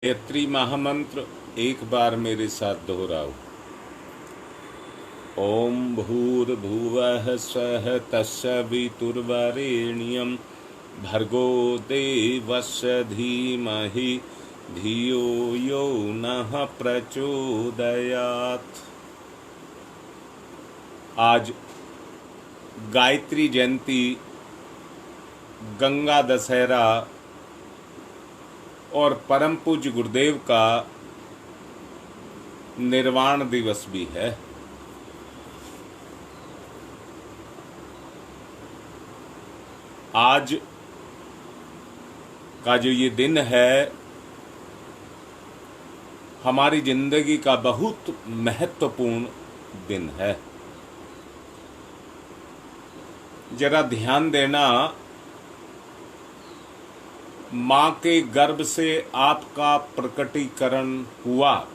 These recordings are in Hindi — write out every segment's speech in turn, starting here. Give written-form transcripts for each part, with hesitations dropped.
गायत्री महामंत्र एक बार मेरे साथ दोहराओ। ओम भूर्भुवः स्वः तत्सवितुर्वरेण्यं भर्गो देवस्य धीमहि धियो यो नः प्रचोदयात्। आज गायत्री जयंती, गंगा दशहरा और परम पूज्य गुरुदेव का निर्वाण दिवस भी है। आज का जो ये दिन है हमारी जिंदगी का बहुत महत्वपूर्ण दिन है। जरा ध्यान देना, मां के गर्भ से आपका प्रकटीकरण हुआ।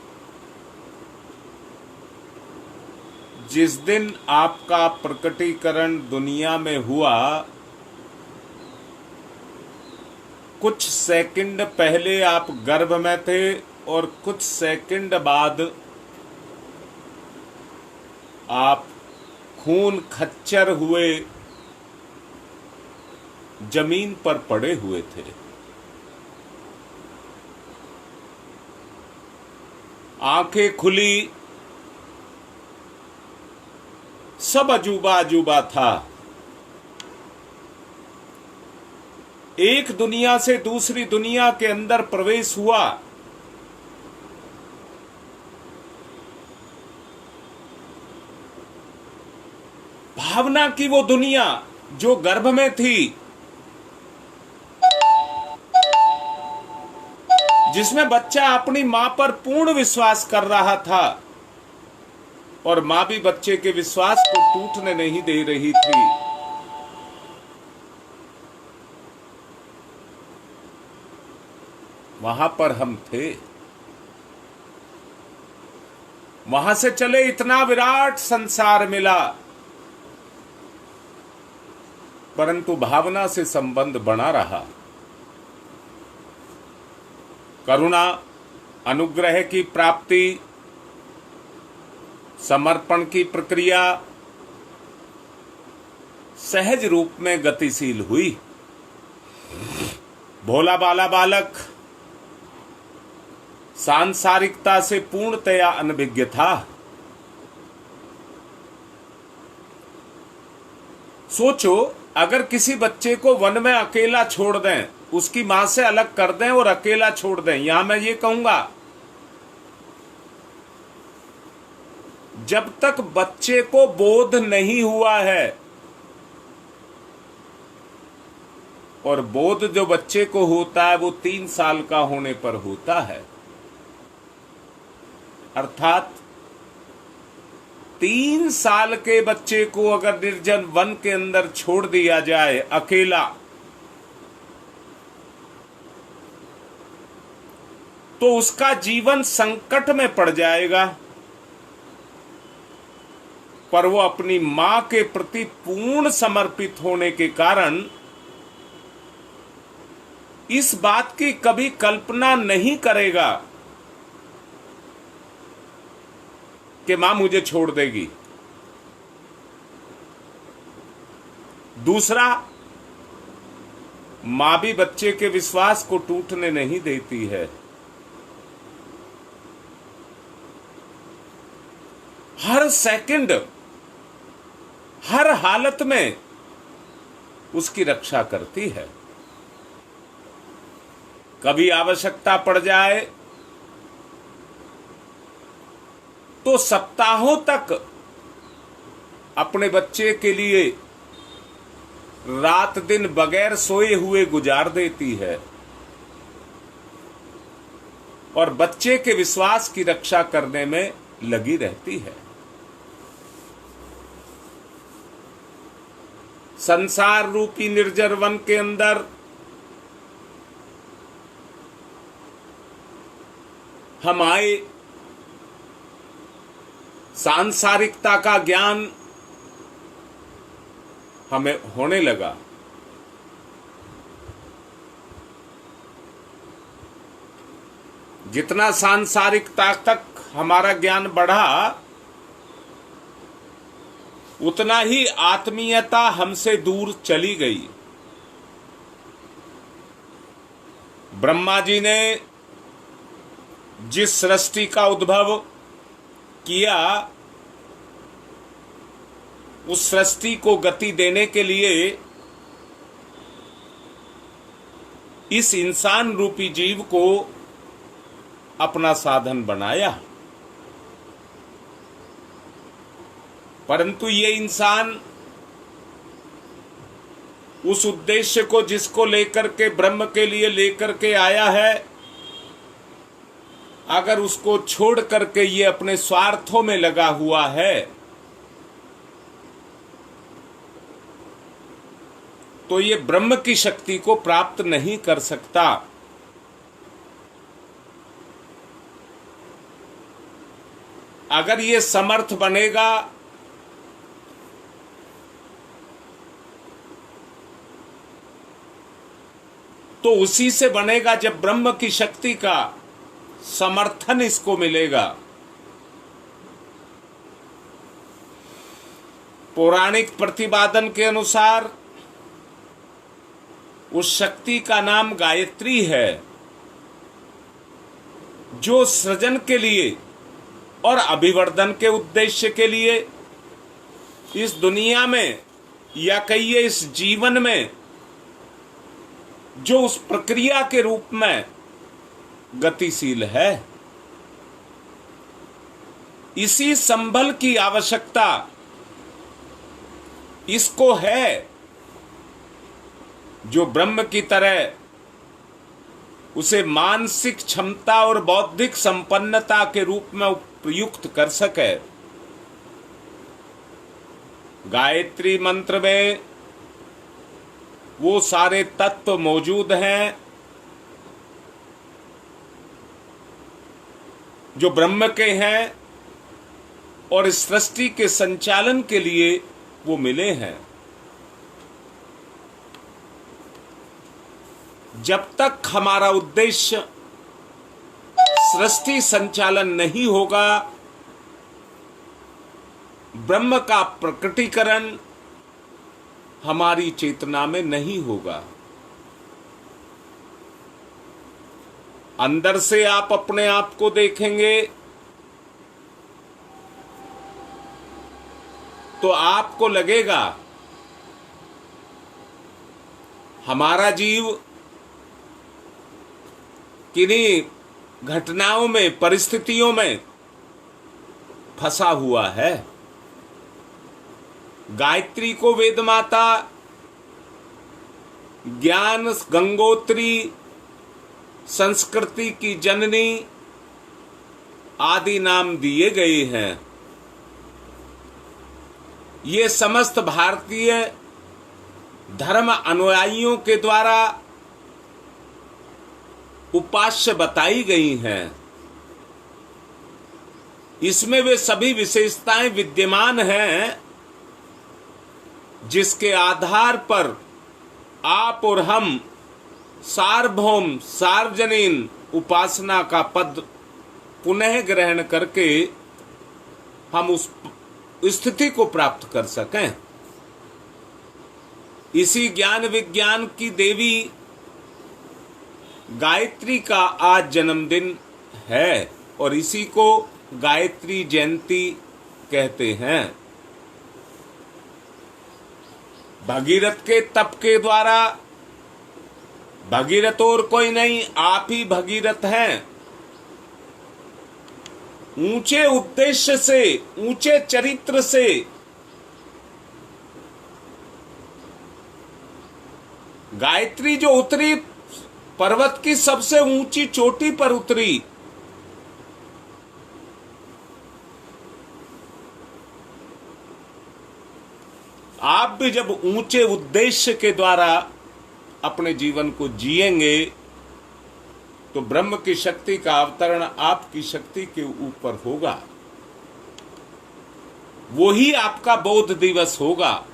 जिस दिन आपका प्रकटीकरण दुनिया में हुआ, कुछ सेकंड पहले आप गर्भ में थे और कुछ सेकंड बाद आप खून खच्चर हुए जमीन पर पड़े हुए थे। आंखें खुली, सब अजूबा अजूबा था। एक दुनिया से दूसरी दुनिया के अंदर प्रवेश हुआ। भावना की वो दुनिया जो गर्भ में थी, जिसमें बच्चा अपनी मां पर पूर्ण विश्वास कर रहा था और मां भी बच्चे के विश्वास को टूटने नहीं दे रही थी। वहां पर हम थे। वहां से चले इतना विराट संसार मिला, परंतु भावना से संबंध बना रहा। करुणा, अनुग्रह की प्राप्ति, समर्पण की प्रक्रिया सहज रूप में गतिशील हुई। भोला बाला बालक सांसारिकता से पूर्णतया अनभिज्ञ था। सोचो, अगर किसी बच्चे को वन में अकेला छोड़ दें, उसकी मां से अलग कर दें और अकेला छोड़ दें, यहां मैं ये कहूंगा, जब तक बच्चे को बोध नहीं हुआ है, और बोध जो बच्चे को होता है वो 3 साल का होने पर होता है, अर्थात 3 साल के बच्चे को अगर निर्जन वन के अंदर छोड़ दिया जाए अकेला, तो उसका जीवन संकट में पड़ जाएगा। पर वो अपनी मां के प्रति पूर्ण समर्पित होने के कारण इस बात की कभी कल्पना नहीं करेगा कि मां मुझे छोड़ देगी। दूसरा, मां भी बच्चे के विश्वास को टूटने नहीं देती है। हर सेकंड, हर हालत में उसकी रक्षा करती है। कभी आवश्यकता पड़ जाए तो सप्ताहों तक अपने बच्चे के लिए रात दिन बगैर सोए हुए गुजार देती है और बच्चे के विश्वास की रक्षा करने में लगी रहती है। संसार रूपी निर्जर वन के अंदर हम आए, सांसारिकता का ज्ञान हमें होने लगा। जितना सांसारिकता तक हमारा ज्ञान बढ़ा, उतना ही आत्मीयता हमसे दूर चली गई। ब्रह्मा जी ने जिस सृष्टि का उद्भव किया, उस सृष्टि को गति देने के लिए इस इंसान रूपी जीव को अपना साधन बनाया। परंतु ये इंसान उस उद्देश्य को जिसको लेकर के, ब्रह्म के लिए लेकर के आया है, अगर उसको छोड़ करके ये अपने स्वार्थों में लगा हुआ है, तो ये ब्रह्म की शक्ति को प्राप्त नहीं कर सकता। अगर ये समर्थ बनेगा तो उसी से बनेगा जब ब्रह्म की शक्ति का समर्थन इसको मिलेगा। पौराणिक प्रतिपादन के अनुसार उस शक्ति का नाम गायत्री है, जो सृजन के लिए और अभिवर्धन के उद्देश्य के लिए इस दुनिया में, या कहिए इस जीवन में, जो उस प्रक्रिया के रूप में गतिशील है। इसी संबल की आवश्यकता इसको है, जो ब्रह्म की तरह उसे मानसिक क्षमता और बौद्धिक संपन्नता के रूप में उपयुक्त कर सके। गायत्री मंत्र में वो सारे तत्व मौजूद हैं जो ब्रह्म के हैं और इस सृष्टि के संचालन के लिए वो मिले हैं। जब तक हमारा उद्देश्य सृष्टि संचालन नहीं होगा, ब्रह्म का प्रकटीकरण हमारी चेतना में नहीं होगा। अंदर से आप अपने आप को देखेंगे तो आपको लगेगा हमारा जीव किन्हीं घटनाओं में, परिस्थितियों में फंसा हुआ है। गायत्री को वेद माता, ज्ञान गंगोत्री, संस्कृति की जननी आदि नाम दिए गए हैं। ये समस्त भारतीय धर्म अनुयायियों के द्वारा उपास्य बताई गई हैं। इसमें वे सभी विशेषताएं विद्यमान हैं जिसके आधार पर आप और हम सार्वभौम सार्वजनीन उपासना का पद पुनः ग्रहण करके हम उस स्थिति को प्राप्त कर सकें। इसी ज्ञान विज्ञान की देवी गायत्री का आज जन्मदिन है और इसी को गायत्री जयंती कहते हैं। भगीरथ के तप के द्वारा, भगीरथ और कोई नहीं, आप ही भगीरथ हैं। ऊंचे उद्देश्य से, ऊंचे चरित्र से गायत्री जो उतरी, पर्वत की सबसे ऊंची चोटी पर उतरी। आप भी जब ऊंचे उद्देश्य के द्वारा अपने जीवन को जिएंगे तो ब्रह्म की शक्ति का अवतरण आपकी शक्ति के ऊपर होगा। वो ही आपका बोध दिवस होगा।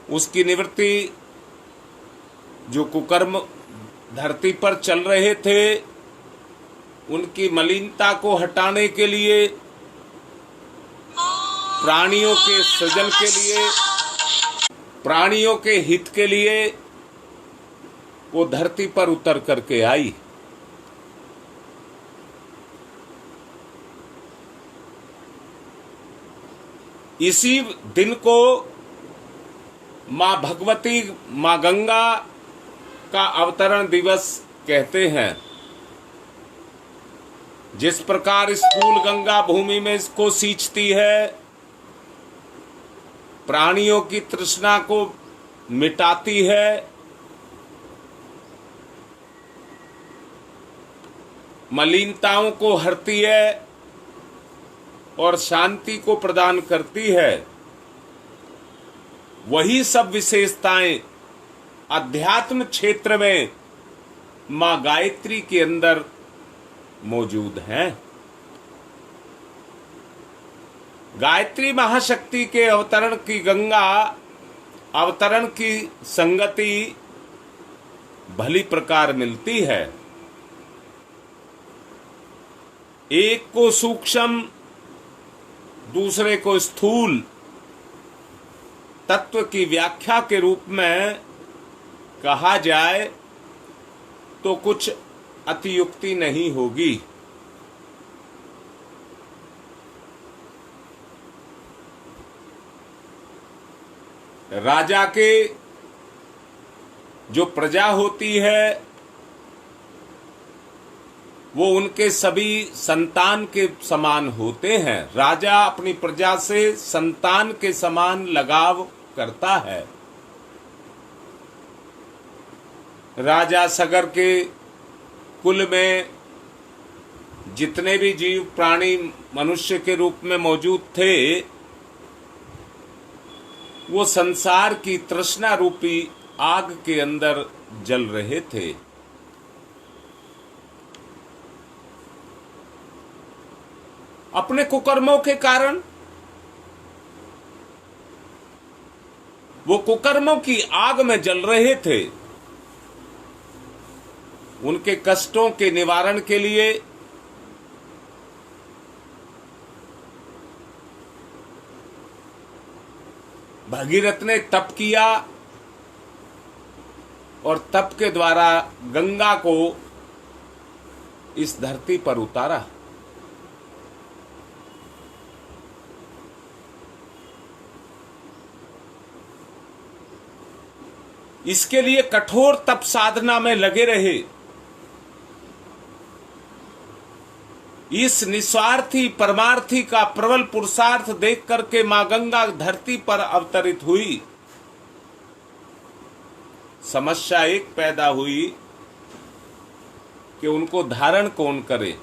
उसकी निवृत्ति, जो कुकर्म धरती पर चल रहे थे, उनकी मलिनता को हटाने के लिए, प्राणियों के सृजन के लिए, प्राणियों के हित के लिए वो धरती पर उतर करके आई। इसी दिन को मां भगवती, मां गंगा का अवतरण दिवस कहते हैं। जिस प्रकार स्थूल गंगा भूमि में इसको सींचती है, प्राणियों की तृष्णा को मिटाती है, मलिनताओं को हरती है और शांति को प्रदान करती है, वही सब विशेषताएं अध्यात्म क्षेत्र में मां गायत्री के अंदर मौजूद हैं। गायत्री महाशक्ति के अवतरण की गंगा अवतरण की संगति भली प्रकार मिलती है। एक को सूक्ष्म, दूसरे को स्थूल तत्व की व्याख्या के रूप में कहा जाए तो कुछ अतियुक्ति नहीं होगी। राजा के जो प्रजा होती है वो उनके सभी संतान के समान होते हैं। राजा अपनी प्रजा से संतान के समान लगाव करता है। राजा सगर के कुल में जितने भी जीव प्राणी मनुष्य के रूप में मौजूद थे, वो संसार की तृष्णा रूपी आग के अंदर जल रहे थे। अपने कुकर्मों के कारण वो कुकर्मों की आग में जल रहे थे। उनके कष्टों के निवारण के लिए भगीरथ ने तप किया और तप के द्वारा गंगा को इस धरती पर उतारा। इसके लिए कठोर तप साधना में लगे रहे। इस निस्वार्थी परमार्थी का प्रबल पुरुषार्थ देख करके मां गंगा धरती पर अवतरित हुई। समस्या एक पैदा हुई कि उनको धारण कौन करे।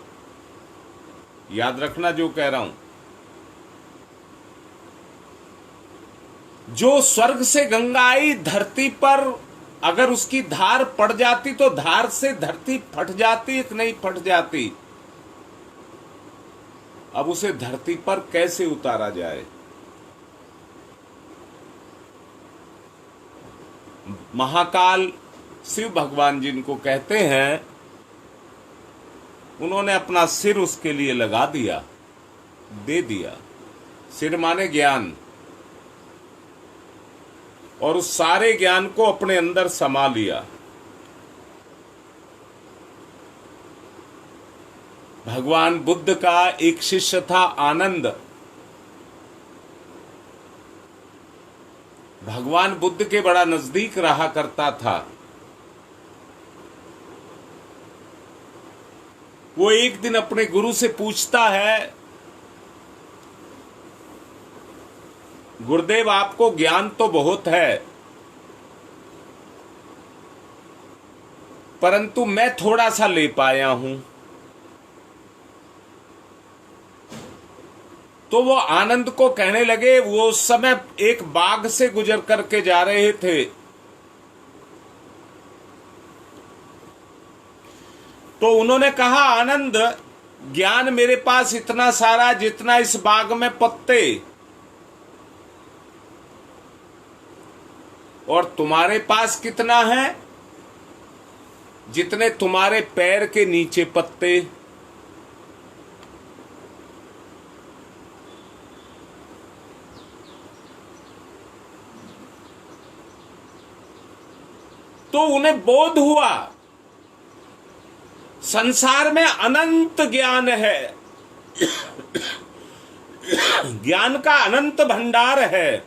याद रखना जो कह रहा हूं। जो स्वर्ग से गंगा आई धरती पर, अगर उसकी धार पड़ जाती तो धार से धरती फट जाती, कि नहीं फट जाती। अब उसे धरती पर कैसे उतारा जाए। महाकाल शिव भगवान जिनको कहते हैं, उन्होंने अपना सिर उसके लिए लगा दिया, दे दिया। सिर माने ज्ञान, और उस सारे ज्ञान को अपने अंदर समा लिया। भगवान बुद्ध का एक शिष्य था आनंद। भगवान बुद्ध के बड़ा नजदीक रहा करता था। वो एक दिन अपने गुरु से पूछता है, गुरुदेव आपको ज्ञान तो बहुत है, परंतु मैं थोड़ा सा ले पाया हूं। तो वो आनंद को कहने लगे, वो उस समय एक बाग से गुजर करके जा रहे थे। तो उन्होंने कहा, आनंद ज्ञान मेरे पास इतना सारा जितना इस बाग में पत्ते, और तुम्हारे पास कितना है? जितने तुम्हारे पैर के नीचे पत्ते। तो उन्हें बोध हुआ संसार में अनंत ज्ञान है, ज्ञान का अनंत भंडार है।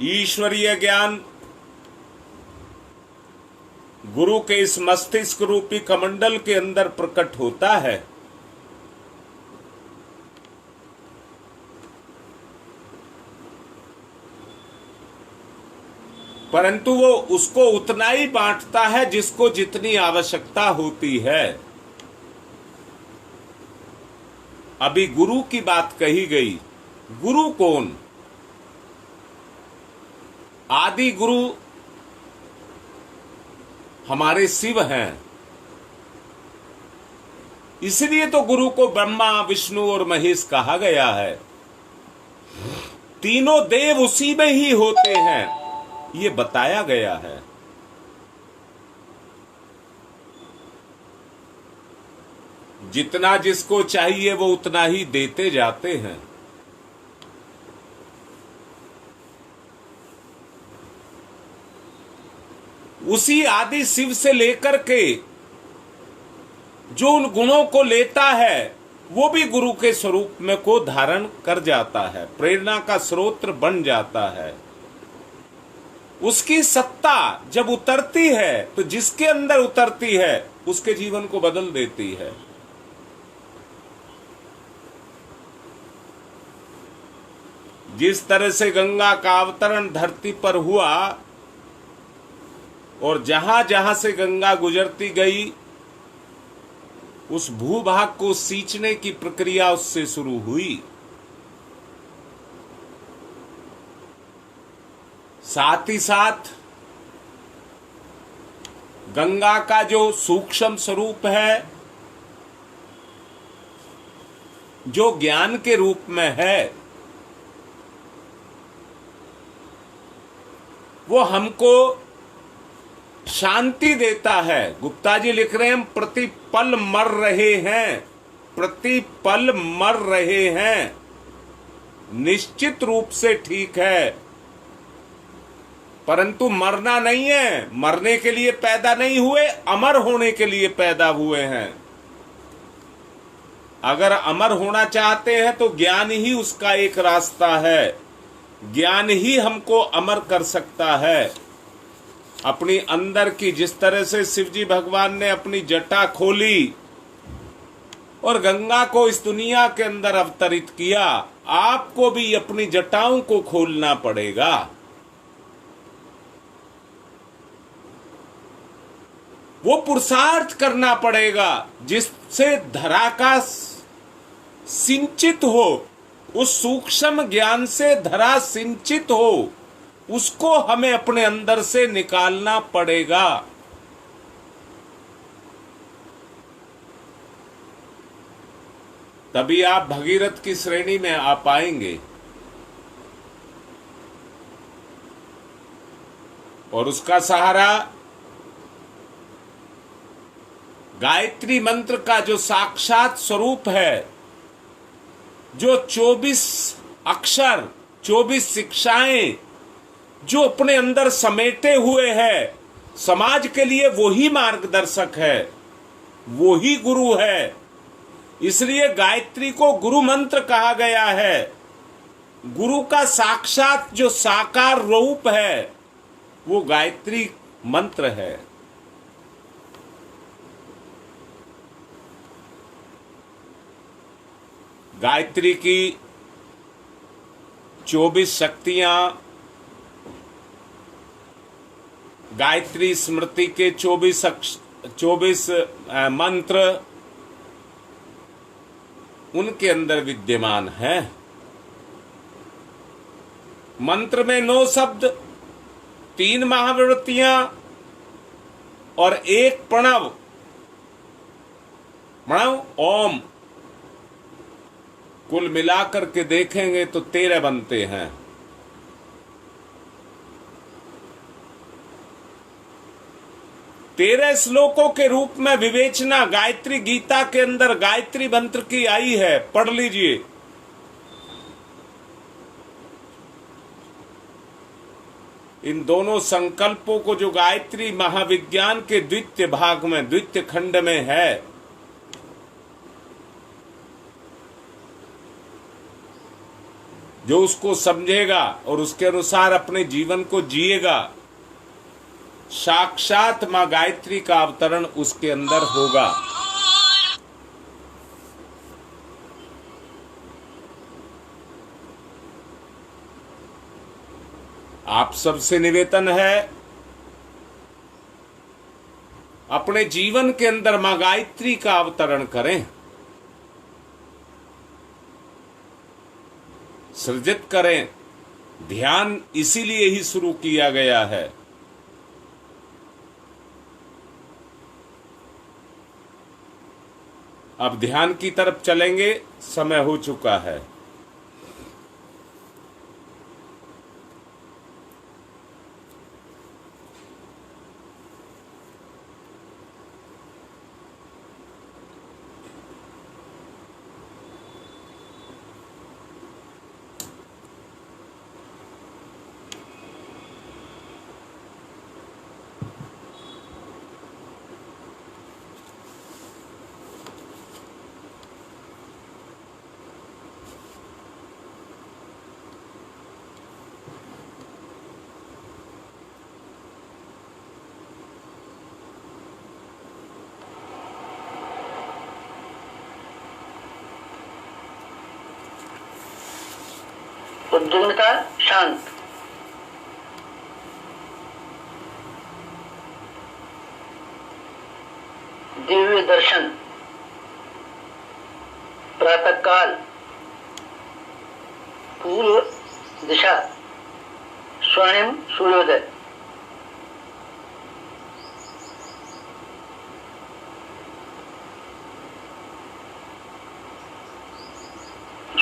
ईश्वरीय ज्ञान गुरु के इस मस्तिष्क रूपी कमंडल के अंदर प्रकट होता है। परंतु वो उसको उतना ही बांटता है जिसको जितनी आवश्यकता होती है। अभी गुरु की बात कही गई। गुरु कौन? आदि गुरु हमारे शिव हैं। इसलिए तो गुरु को ब्रह्मा, विष्णु और महेश कहा गया है। तीनों देव उसी में ही होते हैं, ये बताया गया है। जितना जिसको चाहिए वो उतना ही देते जाते हैं। उसी आदि शिव से लेकर के जो उन गुणों को लेता है वो भी गुरु के स्वरूप में को धारण कर जाता है, प्रेरणा का स्रोत बन जाता है। उसकी सत्ता जब उतरती है तो जिसके अंदर उतरती है उसके जीवन को बदल देती है। जिस तरह से गंगा का अवतरण धरती पर हुआ और जहां जहां से गंगा गुजरती गई उस भूभाग को सींचने की प्रक्रिया उससे शुरू हुई। साथ ही साथ गंगा का जो सूक्ष्म स्वरूप है, जो ज्ञान के रूप में है, वो हमको शांति देता है। गुप्ता जी लिख रहे हैं, हम प्रतिपल मर रहे हैं, प्रतिपल मर रहे हैं। निश्चित रूप से ठीक है, परंतु मरना नहीं है। मरने के लिए पैदा नहीं हुए, अमर होने के लिए पैदा हुए हैं। अगर अमर होना चाहते हैं तो ज्ञान ही उसका एक रास्ता है। ज्ञान ही हमको अमर कर सकता है। अपनी अंदर की, जिस तरह से शिवजी भगवान ने अपनी जटा खोली और गंगा को इस दुनिया के अंदर अवतरित किया, आपको भी अपनी जटाओं को खोलना पड़ेगा। वो पुरुषार्थ करना पड़ेगा जिससे धरा का सिंचित हो, उस सूक्ष्म ज्ञान से धरा सिंचित हो, उसको हमें अपने अंदर से निकालना पड़ेगा। तभी आप भगीरथ की श्रेणी में आ पाएंगे। और उसका सहारा गायत्री मंत्र का जो साक्षात स्वरूप है, जो 24 अक्षर, 24 शिक्षाएं जो अपने अंदर समेटे हुए है, समाज के लिए वही मार्गदर्शक है, वही गुरु है। इसलिए गायत्री को गुरु मंत्र कहा गया है। गुरु का साक्षात जो साकार रूप है वो गायत्री मंत्र है। गायत्री की 24 शक्तियां, गायत्री स्मृति के 24 मंत्र उनके अंदर विद्यमान है। मंत्र में 9 शब्द, 3 महावृत्तियां और 1 प्रणव, ओम, कुल मिलाकर के देखेंगे तो 13 बनते हैं। 13 श्लोकों के रूप में विवेचना गायत्री गीता के अंदर गायत्री मंत्र की आई है, पढ़ लीजिए। इन दोनों संकल्पों को जो गायत्री महाविज्ञान के द्वितीय भाग में, द्वितीय खंड में है, जो उसको समझेगा और उसके अनुसार अपने जीवन को जिएगा, साक्षात मां गायत्री का अवतरण उसके अंदर होगा। आप सबसे निवेदन है, अपने जीवन के अंदर मां गायत्री का अवतरण करें, सृजित करें। ध्यान इसीलिए ही शुरू किया गया है। अब ध्यान की तरफ चलेंगे, समय हो चुका है। उद्विग्नता शांत। दिव्य दर्शन। प्रातः काल। पूर्व दिशा। स्वर्णिम सूर्योदय।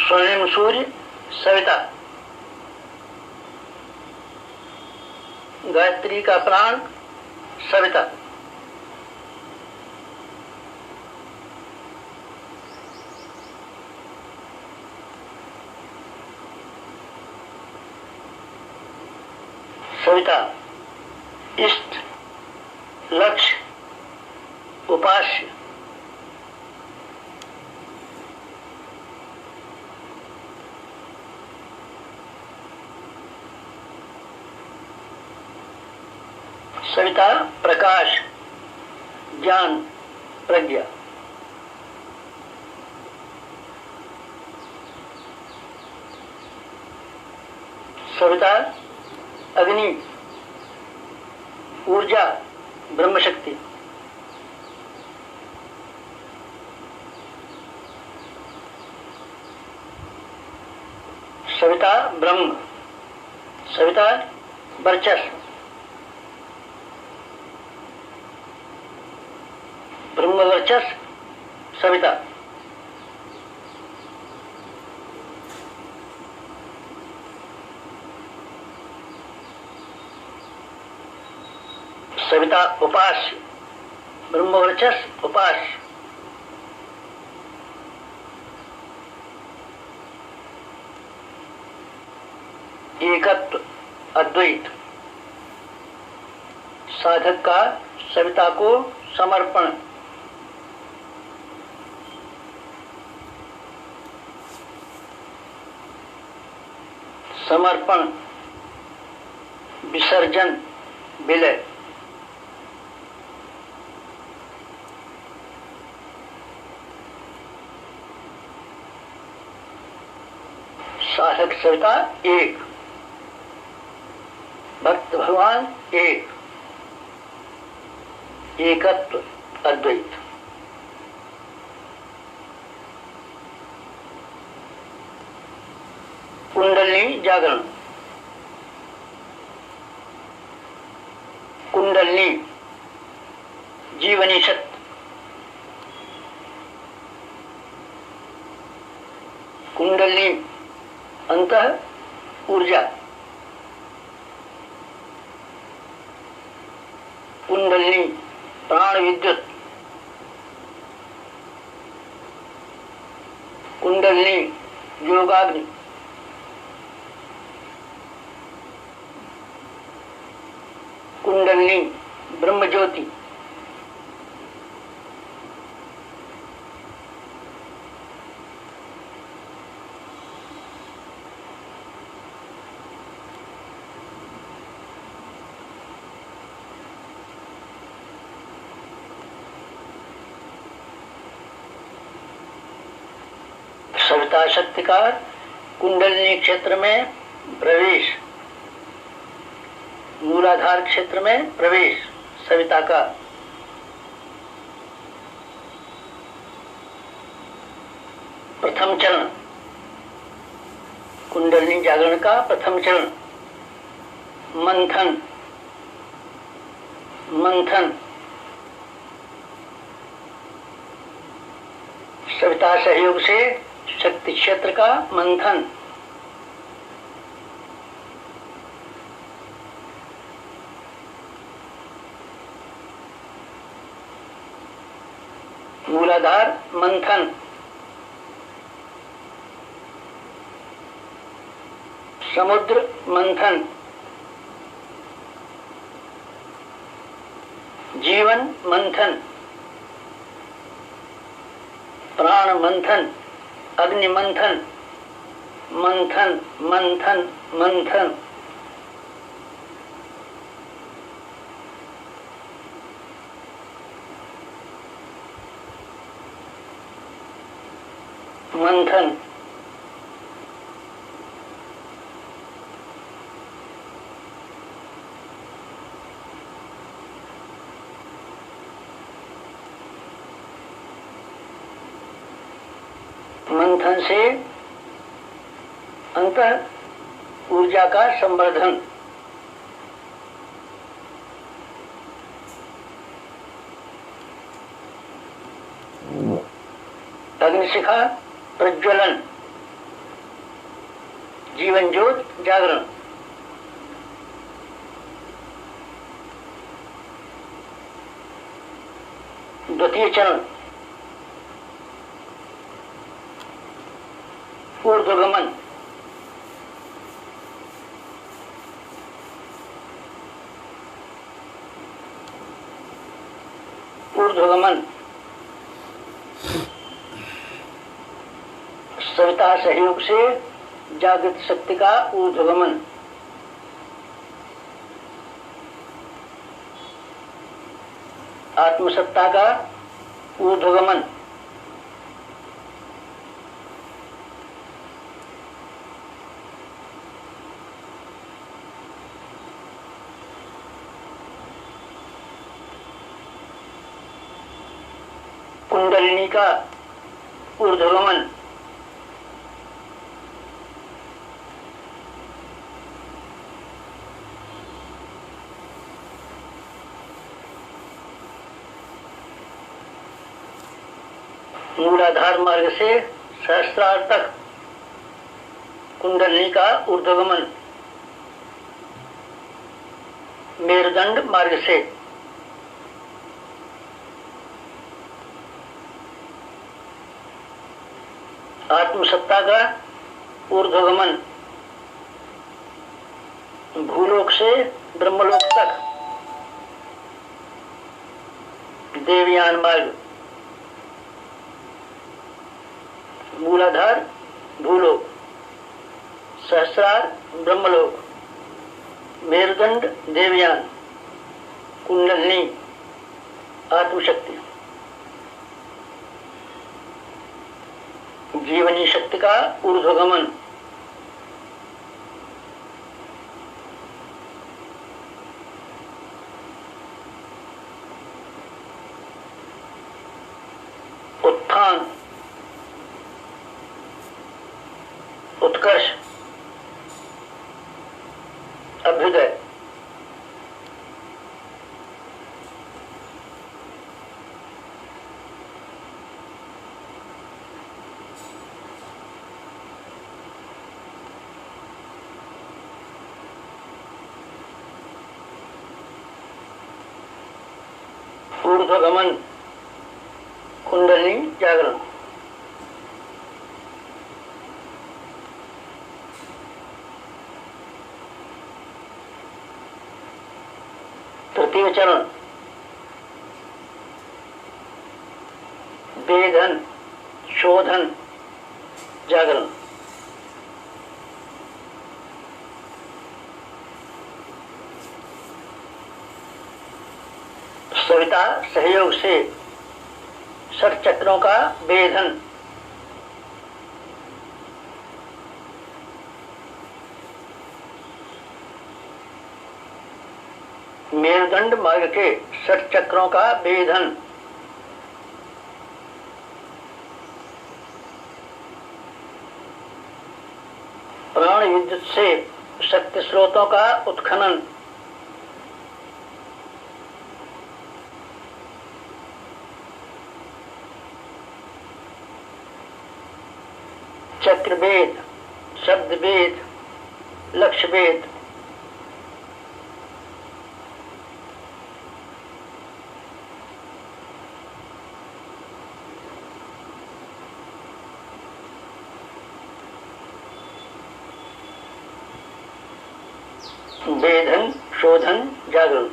स्वर्णिम सूर्य सविता। गायत्री का प्राण सविता। सविता इष्ट, लक्ष्य, उपास्य। सविता प्रकाश, ज्ञान, प्रज्ञा। सविता अग्नि, ऊर्जा, ब्रह्मशक्ति। सविता ब्रह्म। सविता वर्चस्व। ब्रह्म वर्चस्व सविता। सविता उपास्य। ब्रह्म वर्चस्व उपास्य। एकत्व, अद्वैत। साधक का सविता को समर्पण। समर्पण, विसर्जन, विलय। साधक सविता एक, भक्त भगवान एक। एकत्व, अद्वैत। कुंडलिनी जागरण। कुंडलिनी जीवनी शक्ति। कुंडलिनी अंतः ऊर्जा। कुंडलिनी प्राण विद्युत, कुंडलिनी योगाग्नि, कुंडलिनी ब्रह्म ज्योति, सविता शक्ति का कुंडलिनी क्षेत्र में प्रवेश, मूलाधार क्षेत्र में प्रवेश सविता का। प्रथम चरण कुंडलिनी जागरण का प्रथम चरण मंथन, मंथन सविता सहयोग से शक्ति क्षेत्र का मंथन, मूलाधार मंथन, समुद्र मंथन, जीवन मंथन, प्राण मंथन, अग्नि मंथन, मंथन मंथन मंथन, मंथन, मंथन से अंतर ऊर्जा का संवर्धन, अग्निशिखा प्रज्वलन, जीवन ज्योत जागरण, द्वितीय चरण ऊर्ध्वगमन, ऊर्ध्वगमन सविता सहयोग से जागृत शक्ति का ऊर्ध्वगमन, आत्मसत्ता का ऊर्ध्वगमन, कुंडलिनी का ऊर्ध्वगमन, मूलाधार मार्ग से सहस्त्रार तक कुंडलिनी का ऊर्ध्वगमन, मेरुदंड मार्ग से आत्मसत्ता का ऊर्ध्वगमन, भूलोक से ब्रह्मलोक तक देवयान मार्ग, मूलाधार भूलोक, सहस्रार ब्रह्मलोक, मेरुदंड देवयान, कुंडलिनी आत्मशक्ति, जीवनी शक्ति का ऊर्ध्वगमन, उत्थान, उत्कर्ष, अभ्युदय, ऊर्ध्वगमन कुंडलिनी जागरण। तृतीय चरण वेधन शोधन जागरण। सविता सहयोग से षट चक्रों का वेधन। मेरुदंड मार्ग के षट चक्रों का वेधन। प्राण विद्युत से शक्ति स्रोतों का उत्खनन। चक्रवेद शब्दवेद लक्ष्यवेद। वेधन शोधन जागरण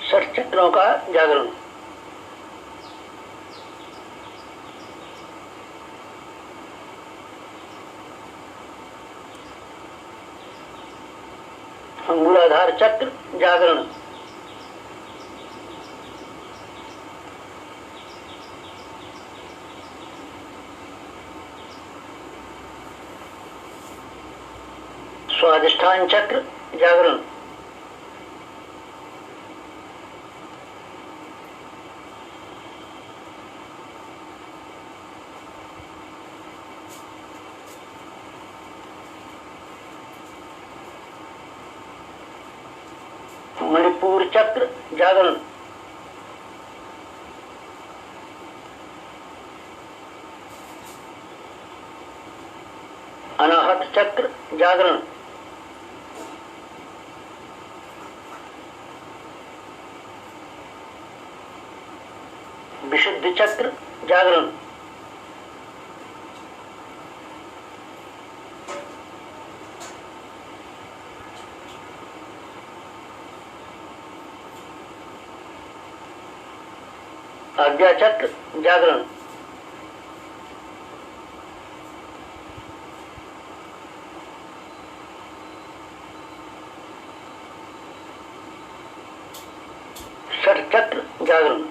षट चक्रों का जागरण। मूलाधार चक्र जागरण। स्वादिष्ठान चक्र जागरण। मणिपुर चक्र जागरण। अनाहत चक्र जागरण। विशुद्ध चक्र जागरण। आज्ञा चक्र जागरण। षट चक्र जागरण।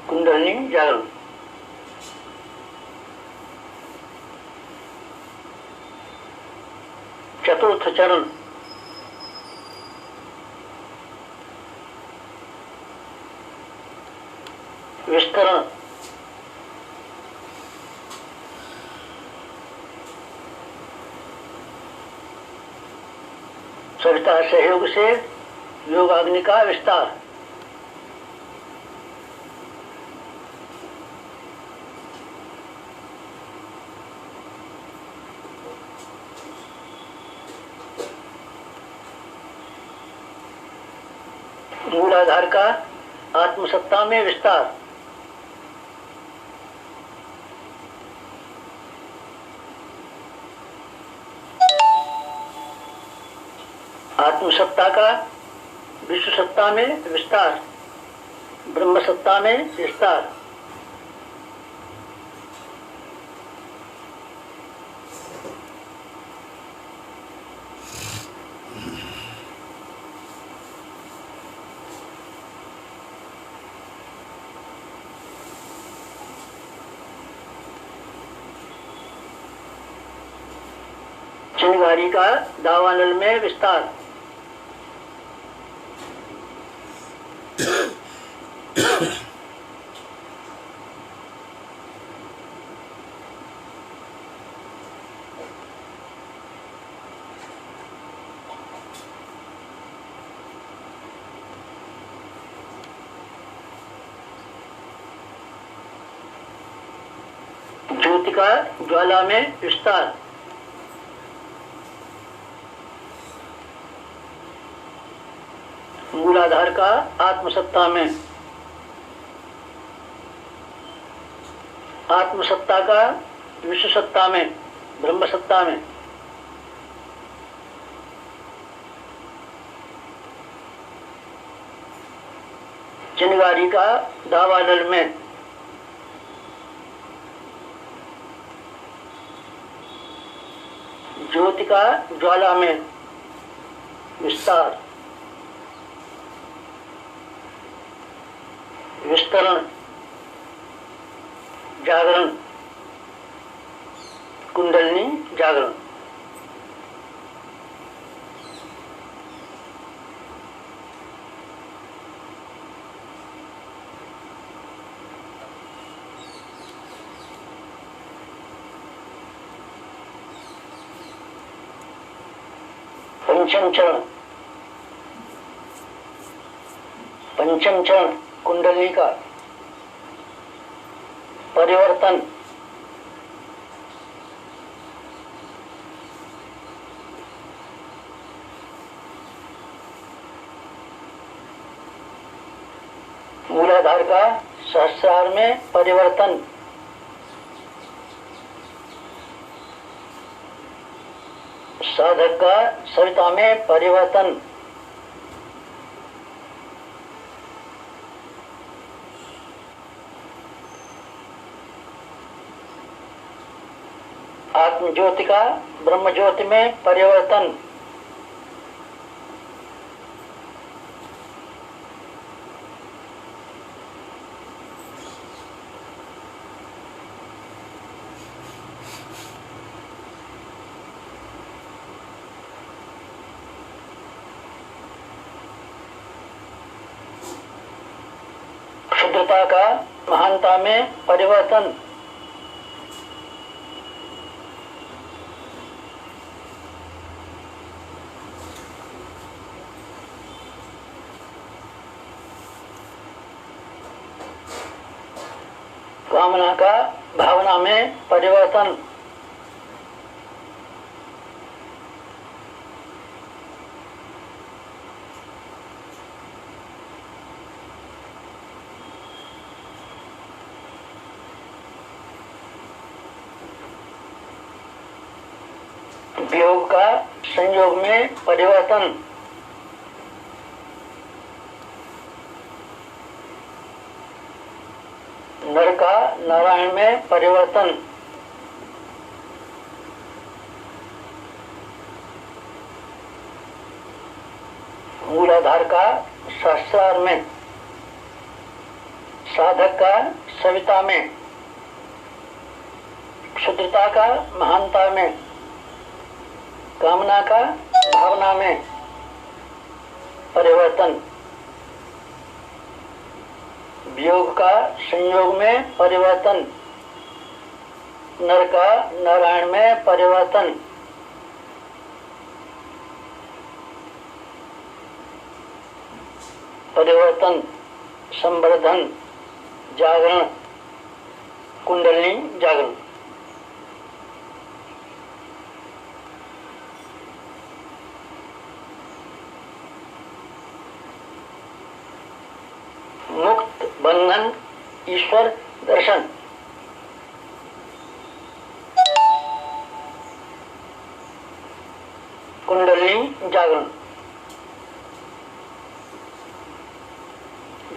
कुंडलिनी जागरण। चतुर्थ चरण विस्तरण। सविता सहयोग से योगाग्नि का विस्तार। मूलाधार का आत्मसत्ता में विस्तार। आत्मसत्ता का विश्व सत्ता में विस्तार, ब्रह्म सत्ता में विस्तार। चिंगारी का दावानल में विस्तार। ज्योति का ज्वाला में विस्तार। मूलाधार का आत्मसत्ता में, आत्मसत्ता का विश्व सत्ता में, ब्रह्म सत्ता में, चिनगारी का दावानल में, ज्योति का ज्वाला में विस्तार, विस्तरण, जागरण, कुंडलिनी जागरण। पंचम चरण, पंचम चरण कुंडली का परिवर्तन, मूलाधार का सहस्रार में परिवर्तन, साधक का सविता में परिवर्तन, आत्म ज्योति का ब्रह्म ज्योति में परिवर्तन, क्षुद्रता का महानता में परिवर्तन, कामना का भावना में परिवर्तन, वियोग का संयोग में परिवर्तन, नर का नारायण में परिवर्तन, मूलाधार का सहस्रार में, साधक का सविता में, क्षुद्रता का महानता में, कामना का भावना में परिवर्तन, वियोग का संयोग में परिवर्तन, नर का नारायण में परिवर्तन, परिवर्तन, संवर्धन, जागरण, कुंडलिनी जागरण। मुक्त बंधन ईश्वर दर्शन, कुंडलिनी जागरण,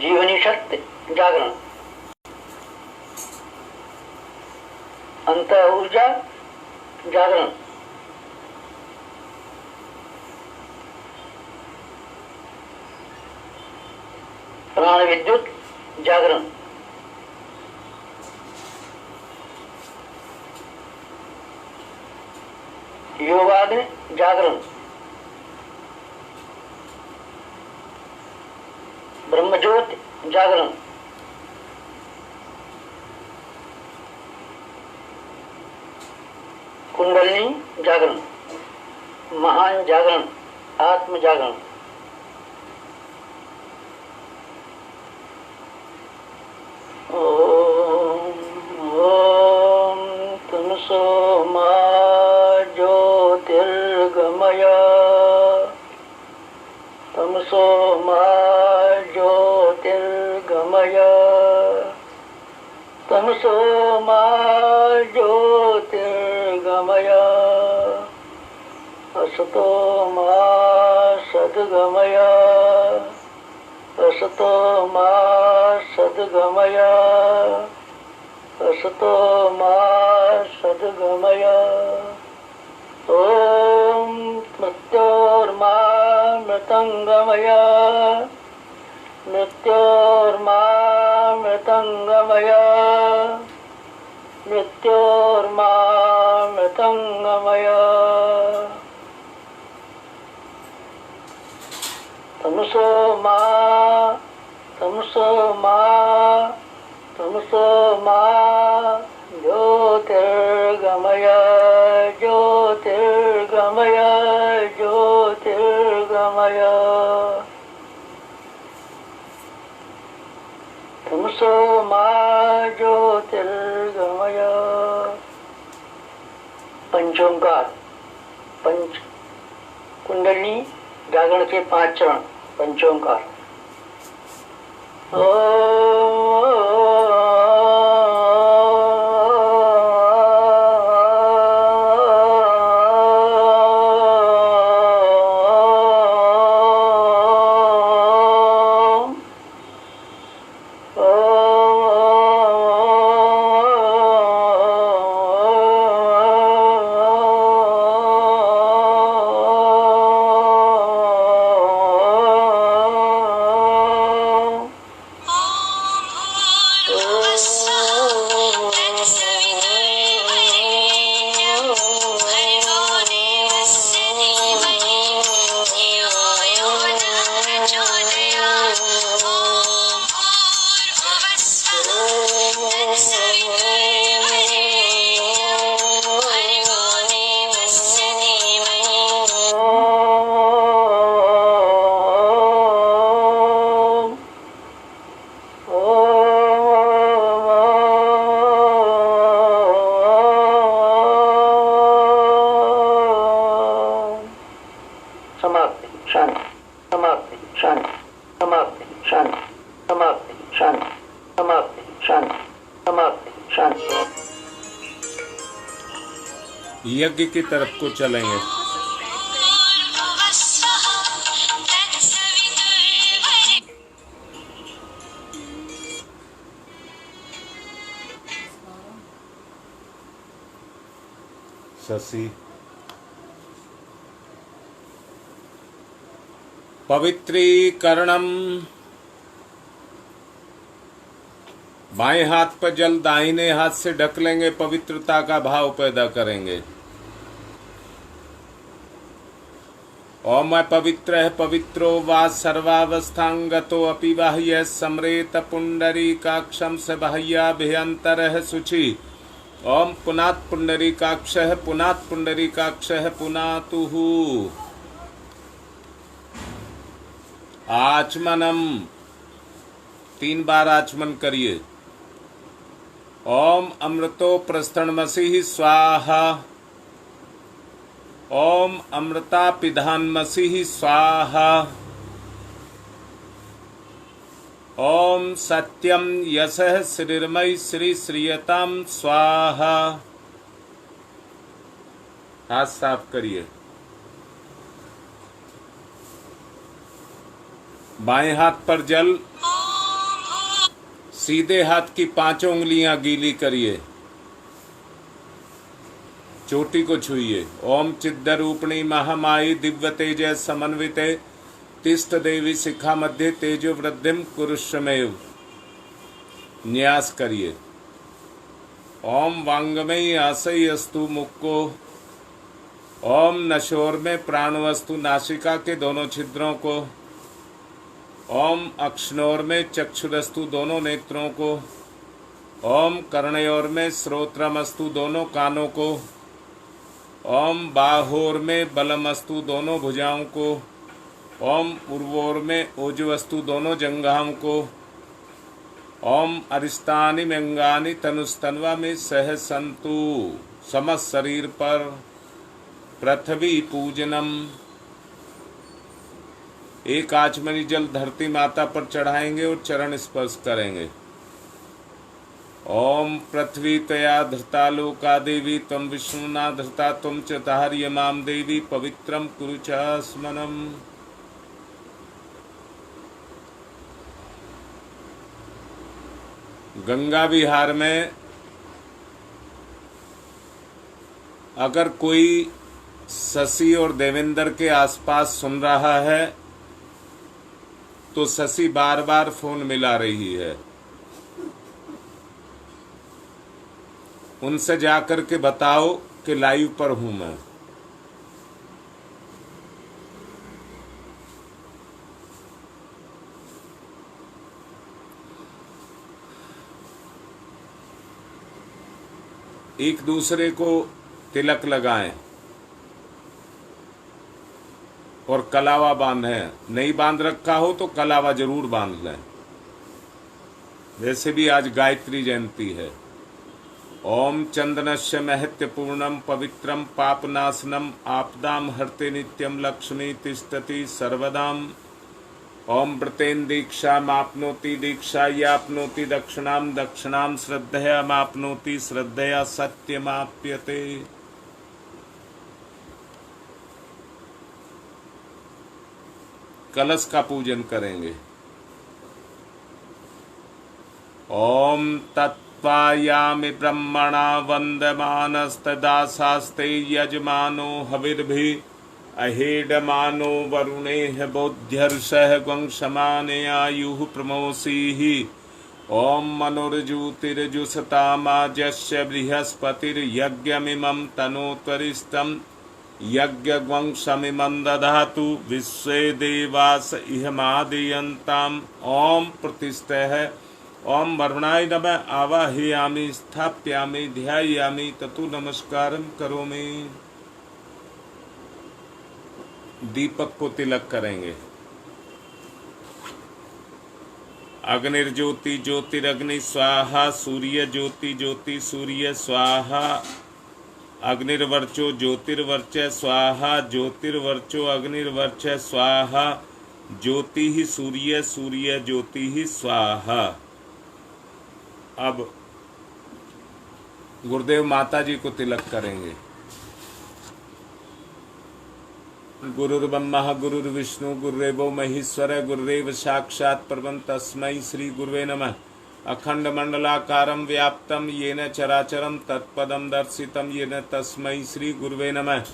जीवनी शक्ति जागरण, अंत ऊर्जा जागरण, प्राण विद्युत जागरण, योगाग्नि जागरण, ब्रह्मज्योति जागरण, कुंडलिनी जागरण, महान जागरण, आत्म जागरण। ओम ओम तमसो मा ज्योतिर्गमय, तमसो तमसो मा ज्योतिर्गमय तमसो मा ज्योतिर्गमय असतो मा सद्गमय असतो मा सद्गमय असतो मा सद्गमय ओम मृत्योर्मा मृतंगमय मृत्योर्मा मृतंगमय मृत्योर्मा मृतंगमय तमसो मा तमसो मा तमसो मा ज्योतिर्गमय ज्योतिर्गमय ज्योतिर्गमय तमसो मा ज्योतिर्गमय। पंचोंकार पंच कुंडली जागरण के 5 चरण पंचोंकार। यज्ञ की तरफ को चलेंगे। शशि पवित्रीकरणम। बाएं हाथ पर जल दाहिने हाथ से ढक लेंगे, पवित्रता का भाव पैदा करेंगे। ओम पवित्र है पवित्रो वा सर्वावस्थांगतो अपि बाह्य समरेत पुंडरीकाक्षम स बाह्याभ्यंतर शुचि। ओम पुनात् पुंडरीकाक्ष पुनात् पुंडरीकाक्ष पुनातुः। आचमनम 3 बार आचमन करिए। ओम अमृतो प्रस्थनमसि स्वाहा। ओम अमृता पिधानमसि स्वाहा। ओम सत्यम यशः श्रीर्मयि श्री श्रीयताम स्वाहा। हाथ साफ करिए। बाएं हाथ पर जल, सीधे हाथ की 5 उंगलियां गीली करिए, चोटी को छुइए। ओम चिद्रूपिणी महामाई दिव्य तेज समन्विते तिष्ठ देवी शिखा मध्य तेजो वृद्धिम कुरुष्वमेव। न्यास करिए। ओम वांगमयी आशय अस्तु मुक्को। ओम नशोर में प्राणवस्तु नासिका के दोनों छिद्रों को। ओम अक्षनोर में चक्षुरस्तु दोनों नेत्रों को। ओम कर्णयोर में श्रोत्रमस्तु दोनों कानों को। ओम बाहोर में बलमस्तु दोनों भुजाओं को। ओम उर्वोर में ओजवस्तु दोनों जंघाओं को। ओम अरिष्टानि व्यंगानि तनुस्तन्वा में सह संतु। समस्त शरीर पर पृथ्वी पूजनम। एक आचमनी जल धरती माता पर चढ़ाएंगे और चरण स्पर्श करेंगे। ओम पृथ्वी तया धृता लोका देवी तम विष्णुना धृता तुम च धार्य माम देवी पवित्रम कुरु च स्मनम। गंगा विहार में अगर कोई शशि और देवेंद्र के आसपास सुन रहा है तो शशि बार बार फोन मिला रही है, उनसे जाकर के बताओ कि लाइव पर हूं मैं। एक दूसरे को तिलक लगाएं और कलावा बांधें। नहीं बांध रखा हो तो कलावा जरूर बांध लें। वैसे भी आज गायत्री जयंती है। ओम चंदनस्य महत्वपूर्णम पवित्रम पापनाशनम आपदाम हरते नित्यम लक्ष्मी तिष्ठति सर्वदाम। ओम व्रतेन दीक्षामाप्नोति दीक्षायाप्नोति दक्षिणाम दक्षिणाम श्रद्धयामाप्नोति श्रद्धया सत्यमाप्यते। कलश का पूजन करेंगे। ओम तत्त्वायामि ब्रह्मणा वन्दमानस्तदाशास्ते यजमानो हविर्भिः अहेडमानो वरुणेह बोध्यर्षः वंशमानयायुः प्रमोषीः। ओम मनुर्ज्योतिर्जुषतामाजस्य बृहस्पतिर्यज्ञमिमं तनोत्वरिष्ठं यज्ञवंशमिमं दधातु विश्वे देवास इहमादयन्ताम्। ओम प्रतिष्ठः। ओम वरुणाय नमः आवाहयामि स्थाप्यामि ध्यायामि ततो नमस्कारं करोमि। दीपक को तिलक करेंगे। अग्निर्ज्योति ज्योतिरग्नि स्वाहा सूर्य ज्योति ज्योति सूर्य स्वाहा अग्निर्वर्चो ज्योतिर्वर्च स्वाहा ज्योतिर्वर्चो अग्निर्वर्च स्वाहा ज्योति ही सूर्य सूर्य ज्योति ही स्वाहा। अब गुरुदेव माता जी को तिलक करेंगे। गुरुर्ब्रह्मा गुरुर्विष्णु गुरुदेवो महेश्वर गुरुदेव साक्षात् परम तस्मै श्री गुरुवे नमः। अखंड मंडलाकारं व्याप्तं येन चराचरं तत्पदं दर्शितं येन तस्मै श्री गुरुवे नमः।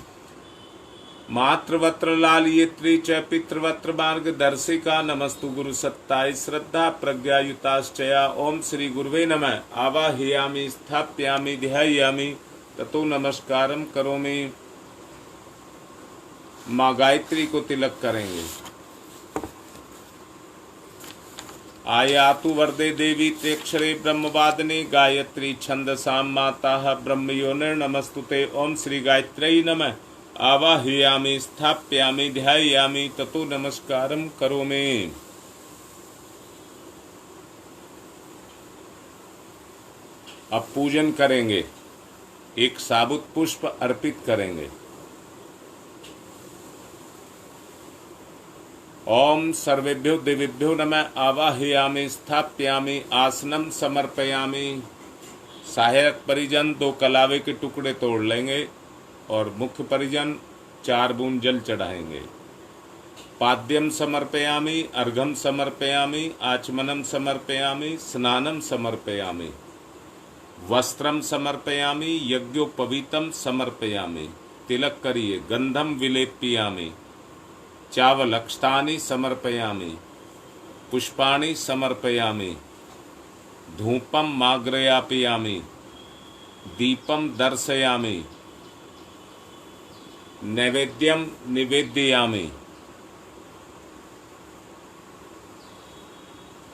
मातृवत्र लालयित्री च पितृवत्र मार्गदर्शिका नमस्तु गुरु सत्ताय श्रद्धा प्रज्ञायुताश्चया। ओम श्री गुरुवे नमः आवाहयामि स्थाप्यामि ध्यायामि ततो नमस्कारं करोमि। माँ गायत्री को तिलक करेंगे। आयातु वरदे देवी त्र्यक्षरे ब्रह्मवादने गायत्री छंदसां माता ब्रह्मयोनिर्नमस्तुते। ओम श्री गायत्र्यै नमः आवाहयामि स्थाप्यामि ध्यायामि ततो नमस्कारं करोमि। अब पूजन करेंगे। एक साबुत पुष्प अर्पित करेंगे। ओम सर्वेभ्यो देवेभ्यो नमः आवाहयामि स्थाप्यामि आसनम समर्पयामि। सहायक परिजन 2 कलावे के टुकड़े तोड़ लेंगे और मुख्य परिजन 4 बूंद जल चढ़ाएंगे। पाद्यम समर्पयामि अर्घम समर्पयामि आचमनम समर्पयामि स्नानम समर्पयामि वस्त्रम समर्पयामि यज्ञोपवीतम समर्पयामि। तिलक करिए। गंधम विलेप्यामि चावलक्षतानि समर्पयामि पुष्पाणि समर्पयामि धूपम माग्रयापयामि दीपम दर्शयामि नैवेद्यम निवेदयामि।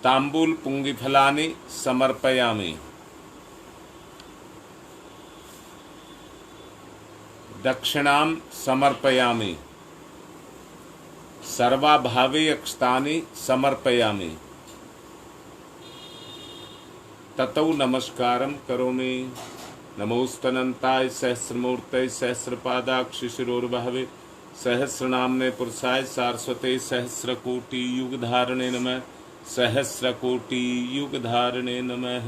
तांबूल पुंगिफलानि समर्पयामि। दक्षिणां समर्पयामि सर्वाभावे अक्षतानि समर्पयामि ततौ नमस्कारं करोमि। नमोस्तनन्ताय सहस्रमूर्तये सहस्रपादाक्ष शिरोर्भवे सहस्रनाम्ने पुरुषाय सारस्वते सहस्रकोटि युग धारणे नमः। सहस्रकोटि युग धारणे नमः।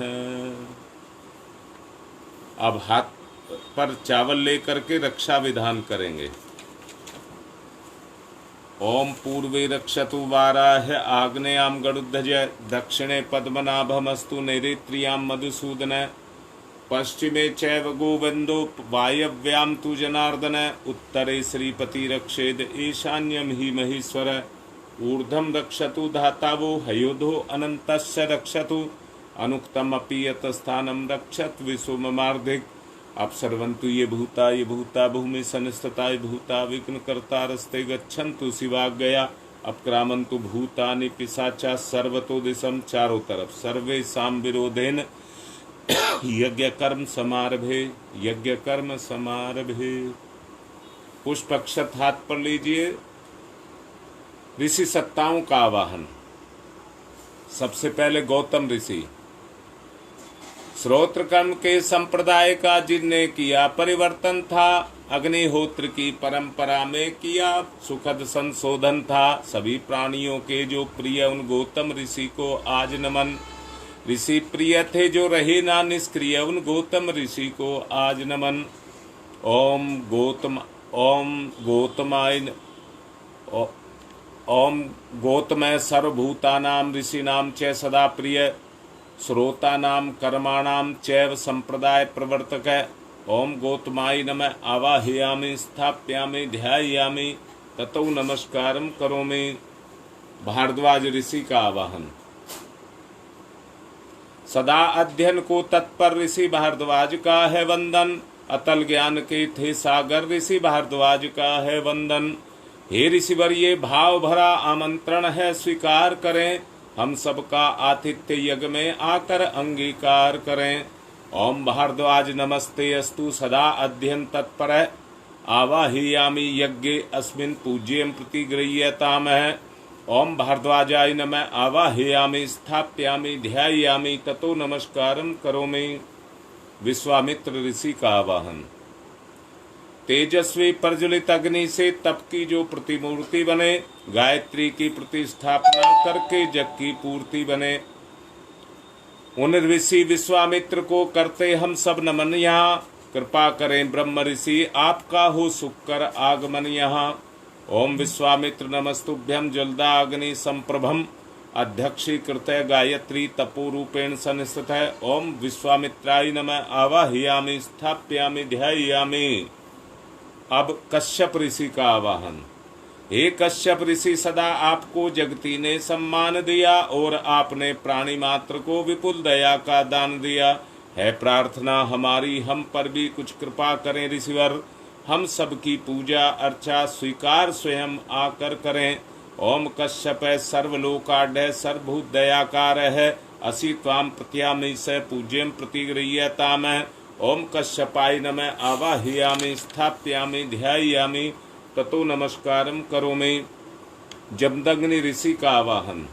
अब हाथ पर चावल लेकर के रक्षा विधान करेंगे। ओम पूर्वे रक्षतु वाराह आग्नेयाम गरुध्वज दक्षिणे पद्मनाभमस्तु नैऋत्यां मधुसूदन पश्चिमे चैव गोविंदो वायव्यां तु जनार्दन उत्तरे श्रीपति रक्षेद ईशान्यं हि महेश्वर ऊर्ध्वं रक्षतु धातावो हयोधो अनन्तस्य रक्षतु अनुक्तमपि यतस्थानं रक्षत विश्वममार्धिक अपसर्वन्तु ये भूता भूमि संस्थिता ये भूता विघ्नकर्तारस्ते गच्छन्तु शिवाज्ञया अपक्रामन्तु भूतानि पिशाचा सर्वतो दिशं चारों तरफ सर्वेषां विरोधेन यज्ञ कर्म समारभे। पुष्प अक्षत हाथ पर लीजिए। ऋषि सत्ताओं का आवाहन। सबसे पहले गौतम ऋषि। श्रोत्र कर्म के संप्रदाय का जिनने किया परिवर्तन था, अग्निहोत्र की परंपरा में किया सुखद संशोधन था। सभी प्राणियों के जो प्रिय उन गौतम ऋषि को आज नमन। ऋषि प्रिय थे जो रहे ना निष्क्रिय उन गौतम ऋषि को आज नमन। ओम गौतमय सर्वभूतानां ऋषीणां च सदा प्रिय श्रोतानां कर्माणां चैव संप्रदाय प्रवर्तक। ओम गौतमाय नमः आवाहयामि स्थापयामि ध्यायामि ततो नमस्कारं करोमि। भारद्वाज ऋषि का आवाहन। सदा अध्ययन को तत्पर ऋषि भारद्वाज का है वंदन। अतल ज्ञान के थे सागर ऋषि भारद्वाज का है वंदन। हे ऋषिवर ये भाव भरा आमंत्रण है स्वीकार करें। हम सबका आतिथ्य यज्ञ में आकर अंगीकार करें। ओम भारद्वाज नमस्ते अस्तु सदा अध्ययन तत्पर आवाहयामि यज्ञे अस्मिन् पूज्यं प्रतिगृह्यतामः। ओम भारद्वाजाय नमः आवाहयामि स्थापयामि ध्यायामि ततो नमस्कारं करोमि। विश्वामित्र ऋषि का आवाहन। तेजस्वी प्रज्वलित अग्नि से तप की जो प्रतिमूर्ति बने, गायत्री की प्रतिष्ठापना करके जग की पूर्ति बने, उन ऋषि विश्वामित्र को करते हम सब नमन। यहाँ कृपा करें ब्रह्म ऋषि आपका हो सुख कर आगमन यहाँ। ओम विश्वामित्र नमस्तुभ्यं ज्वलदाग्नि संप्रभम अध्यक्षीकृत गायत्री तपोरूपेण संस्थित। ओम विश्वामित्राय नमः आवाहयामि स्थापयामि ध्यायामि। अब कश्यप ऋषि का आवाहन। हे कश्यप ऋषि सदा आपको जगती ने सम्मान दिया और आपने प्राणी मात्र को विपुल दया का दान दिया है। प्रार्थना हमारी हम पर भी कुछ कृपा करें ऋषिवर। हम सबकी पूजा अर्चा स्वीकार स्वयं आकर करें। ओम कश्यप सर्वलोकाढ्य सर्वभूत दयाकार है असि त्वां प्रत्यामि स पूज्यं प्रतिगृह्यतामः। ओम कश्यपाय नमः आवाहयामि स्थापयामि ध्यायामि ततो नमस्कारं करोमि। जमदग्नि ऋषि का आवाहन।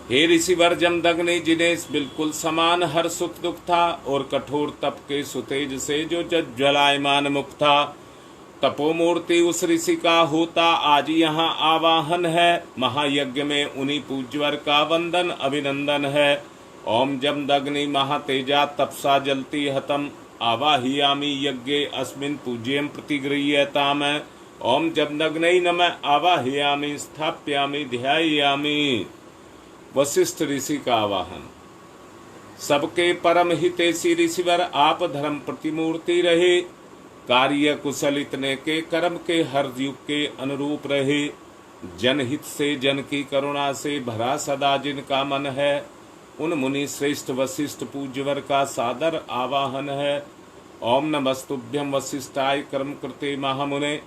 हे ऋषिवर जमदग्नि जिन्हें बिल्कुल समान हर सुख दुख था और कठोर तप के सुतेज से जो ज्वलायमान मुख था, तपोमूर्ति उस ऋषि का होता आज यहाँ आवाहन है। महायज्ञ में उन्हीं पूज्यवर का वंदन अभिनंदन है। ओम जमदग्नि महातेजा तपसा जलती हतम आवाहयामि यज्ञे अस्मिन् पूज्यं प्रतिगृह्यतामः। ओम जमदग्नै नमः आवाहयामि स्थापयामि ध्यायामि। वशिष्ठ ऋषि का आवाहन। सबके परम हितैषी ऋषिवर आप धर्म प्रतिमूर्ति रहे। कार्य कुशल इतने के कर्म के हर युग के अनुरूप रहे। जनहित से जन की करुणा से भरा सदा जिनका मन है, उन मुनि श्रेष्ठ वशिष्ठ पूज्यवर का सादर आवाहन है। ओम नमस्तुभ्यं वशिष्ठाय कर्म कृते महामुने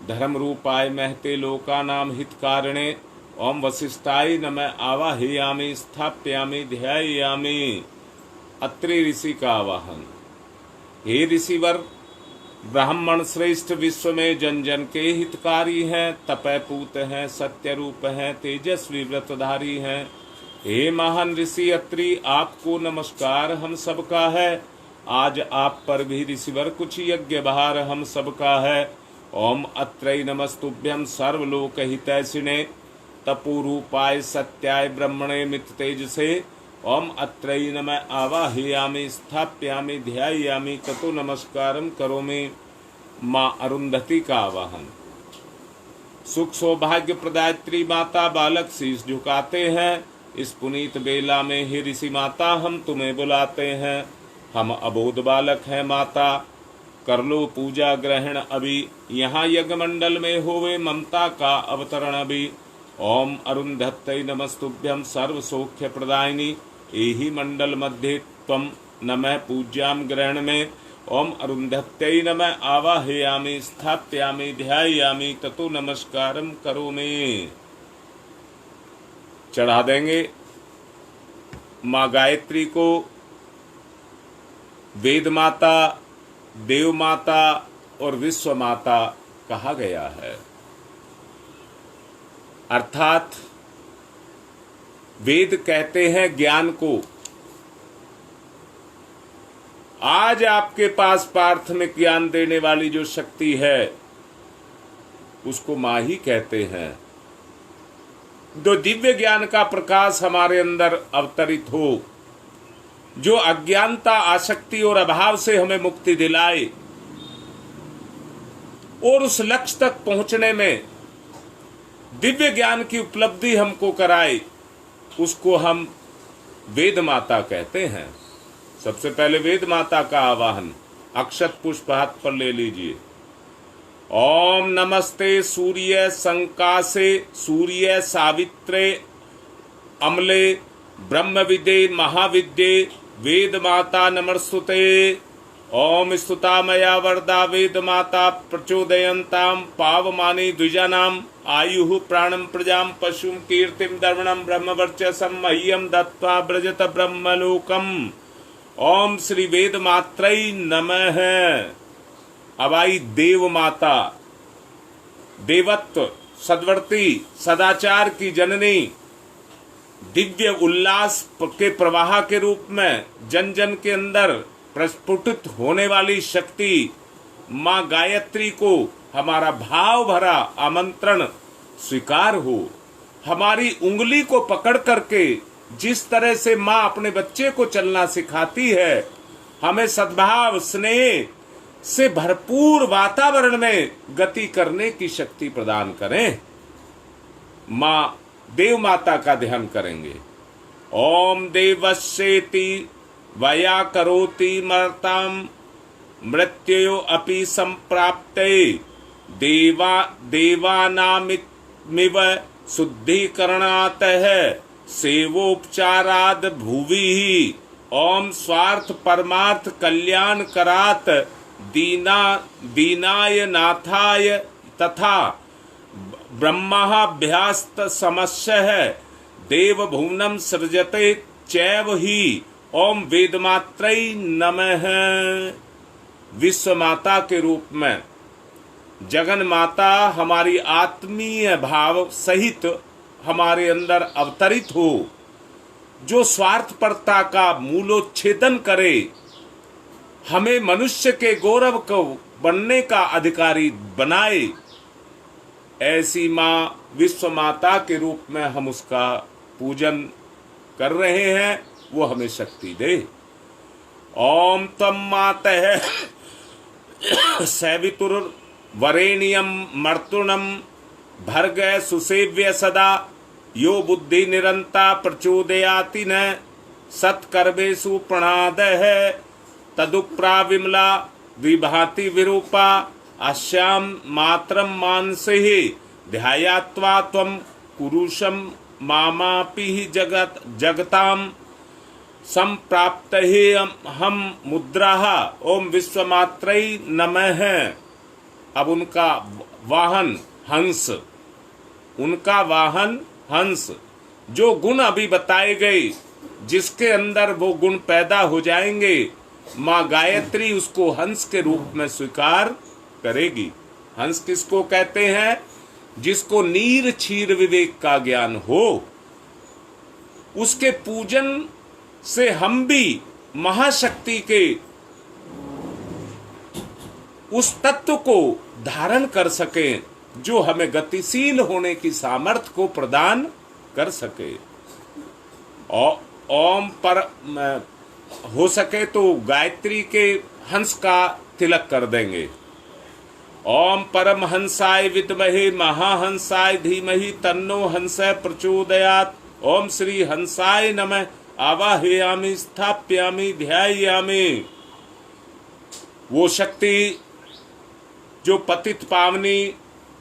धर्म रूपाय महते लोकानां हितकारिणे। ओम वशिष्ठाय नमः आवाहयामि स्थापयामि ध्यायामि। अत्रि ऋषि का आवाहन। हे ऋषिवर ब्राह्मण श्रेष्ठ विश्व में जन जन के हितकारी हैं, तपयपूत हैं, सत्य रूप हैं, तेजस्वी व्रतधारी हैं। हे महान ऋषि अत्रि आपको नमस्कार हम सबका है। आज आप पर भी ऋषिवर कुछ यज्ञ भार हम सबका है। ओम अत्रै नमस्तुभ्यं सर्वलोकहितैषिणे तपोरूपाय सत्याय ब्रह्मणे मित तेजसे ओम अत्रै नमः आवाहयामि स्थाप्यामि ध्यायामि ततो नमस्कारं करोमि। माँ अरुंधति का आवाहन। सुख सौभाग्य प्रदायत्री माता बालक शीश झुकाते हैं। इस पुनीत बेला में ही ऋषि माता हम तुम्हें बुलाते हैं। हम अबोध बालक हैं माता, कर लो पूजा ग्रहण अभी। यहाँ यज्ञ मंडल में होवे ममता का अवतरण अभी। ओम अरुंधत्यै नमस्तुभ्यं सर्व सौख्य प्रदायिनी एहि मंडल मध्ये त्वं नमः पूज्याम ग्रहण में। ओम अरुंधत्यै नमः आवाहयामि स्थाप्यामि ध्यायामि ततो नमस्कारं करोमि। चढ़ा देंगे माँ गायत्री को वेद माता, देव माता और विश्व माता कहा गया है। अर्थात वेद कहते हैं ज्ञान को। आज आपके पास प्राथमिक ज्ञान देने वाली जो शक्ति है उसको मां ही कहते हैं। जो दिव्य ज्ञान का प्रकाश हमारे अंदर अवतरित हो, जो अज्ञानता, आसक्ति और अभाव से हमें मुक्ति दिलाए और उस लक्ष्य तक पहुंचने में दिव्य ज्ञान की उपलब्धि हमको कराए, उसको हम वेद माता कहते हैं। सबसे पहले वेद माता का आवाहन। अक्षत पुष्प हाथ पर ले लीजिए। ओम नमस्ते सूर्य संकासे सूर्य सावित्रे अमले ब्रह्म विदे महाविद्ये वेद माता नमस्तुते। ओम स्तुता मया वरदा वेद माता प्रचोदयन्ताम पावमानी द्विजानाम आयुः प्राणं प्रजां पशुं कीर्तिं दर्वणं ब्रह्मवर्चसं मह्यं दत्त्वा ब्रजत ब्रह्मलोकम्। ओम श्री वेद मात्रै नमः। अब आई देव माता, देवत्व, सद्वर्ती, सदाचार की जननी, दिव्य उल्लास के प्रवाह के रूप में जन जन के अंदर प्रस्फुटित होने वाली शक्ति माँ गायत्री को हमारा भाव भरा आमंत्रण स्वीकार हो। हमारी उंगली को पकड़ करके जिस तरह से माँ अपने बच्चे को चलना सिखाती है, हमें सद्भाव स्नेह से भरपूर वातावरण में गति करने की शक्ति प्रदान करें। माँ देव माता का ध्यान करेंगे। ओम देवस्येति वया करोति मर्ताम मृत्यो अपि संप्राप्ते देवानामिव शुद्धिकरणातः सेवोपचाराद भुवि। ओम स्वार्थ परमार्थ कल्याण करात दीनाय नाथाय तथा ब्रह्माभ्यास्त समस्य देव भुवनम सृजते चैव ही। ओम वेदमात्रै नमः। विश्व माता के रूप में जगन माता हमारी आत्मीय भाव सहित हमारे अंदर अवतरित हो, जो स्वार्थपरता का मूलोच्छेदन करे, हमें मनुष्य के गौरव को बनने का अधिकारी बनाए। ऐसी माँ विश्व माता के रूप में हम उसका पूजन कर रहे हैं। वो हमें शक्ति दे। ओम तम मातः सवितुर वरेण्यम मर्तुणम भर्ग सुसेव्य सदा यो बुद्धि निरंता प्रचोदयाति न सत्कर्मेषु प्रणादः तदुप्रा विमला विभाति विरूपा अस्याम मात्रम मानसे ध्यायात्वा त्वं कुरुषम मामापि जगताम संप्राप्त ही हम मुद्रा। ओम विश्वमात्रै नमः। अब उनका वाहन हंस, उनका वाहन हंस, जो गुण अभी बताए गए, जिसके अंदर वो गुण पैदा हो जाएंगे, माँ गायत्री उसको हंस के रूप में स्वीकार करेगी। हंस किसको कहते हैं? जिसको नीर क्षीर विवेक का ज्ञान हो। उसके पूजन से हम भी महाशक्ति के उस तत्व को धारण कर सकें जो हमें गतिशील होने की सामर्थ्य को प्रदान कर सके। ओम पर हो सके तो गायत्री के हंस का तिलक कर देंगे। ओम परमहंसाय विद्महे महाहंसाय धीमहि तन्नो हंस प्रचोदयात्। ओम श्री हंसाय नमः आवाहयामि स्थाप्यामि ध्यायामि। वो शक्ति जो पतित पावनी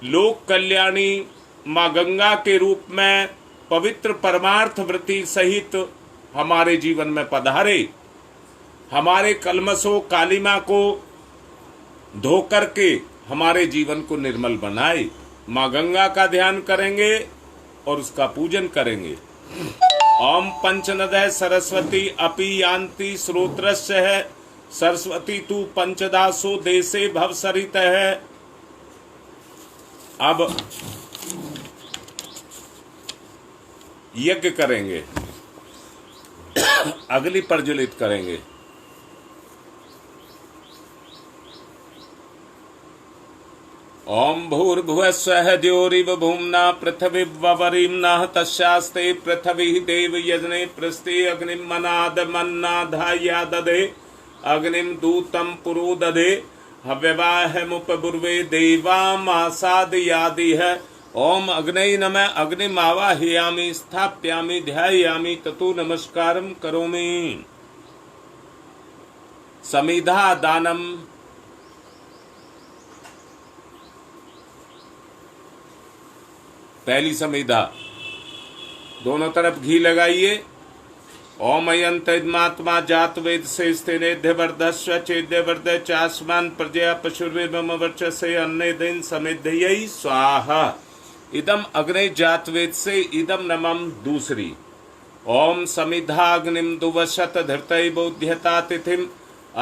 लोक कल्याणी माँ गंगा के रूप में पवित्र परमार्थ वृत्ति सहित हमारे जीवन में पधारे, हमारे कलमशों कालिमा को धो करके हमारे जीवन को निर्मल बनाए। माँ गंगा का ध्यान करेंगे और उसका पूजन करेंगे। ओम पंचनदय सरस्वती अपि यान्ति श्रोत्रस्य है सरस्वती तू पंचदासो देशे भवसरित है। अब यज्ञ करेंगे, अग्नि प्रज्वलित करेंगे। ओम भूर्भुवस्वः द्यौरिव भूम्ना पृथिवीवरीम्नः तस्यास्ते पृथिवी देव यजने प्रस्ते अग्निं मनादमन्नाधाया ददे अग्निं दूतं पुरो ददे हव्यवाहमुपपूर्वे देवामासादयादिह। ओम अग्नये नमः अग्निमावाहयामि स्थाप्यामि ध्यायामि ततो नमस्कारं करोमि। समिधा दानम। पहली समिधा, दोनों तरफ घी लगाइए। ओम अयंतमात्मा जात वेद से स्थिनेध्य वर्धस्व चेद्य वर्ध चास्मान प्रजया पशुर्वेम वर्चसे अन्य दिन समिध्यय स्वाहा। इदम अग्नि जात वेद से इदम नमम दूसरी। ओम समिधाग्निम दुवशत धृतय बोध्यता तिथिम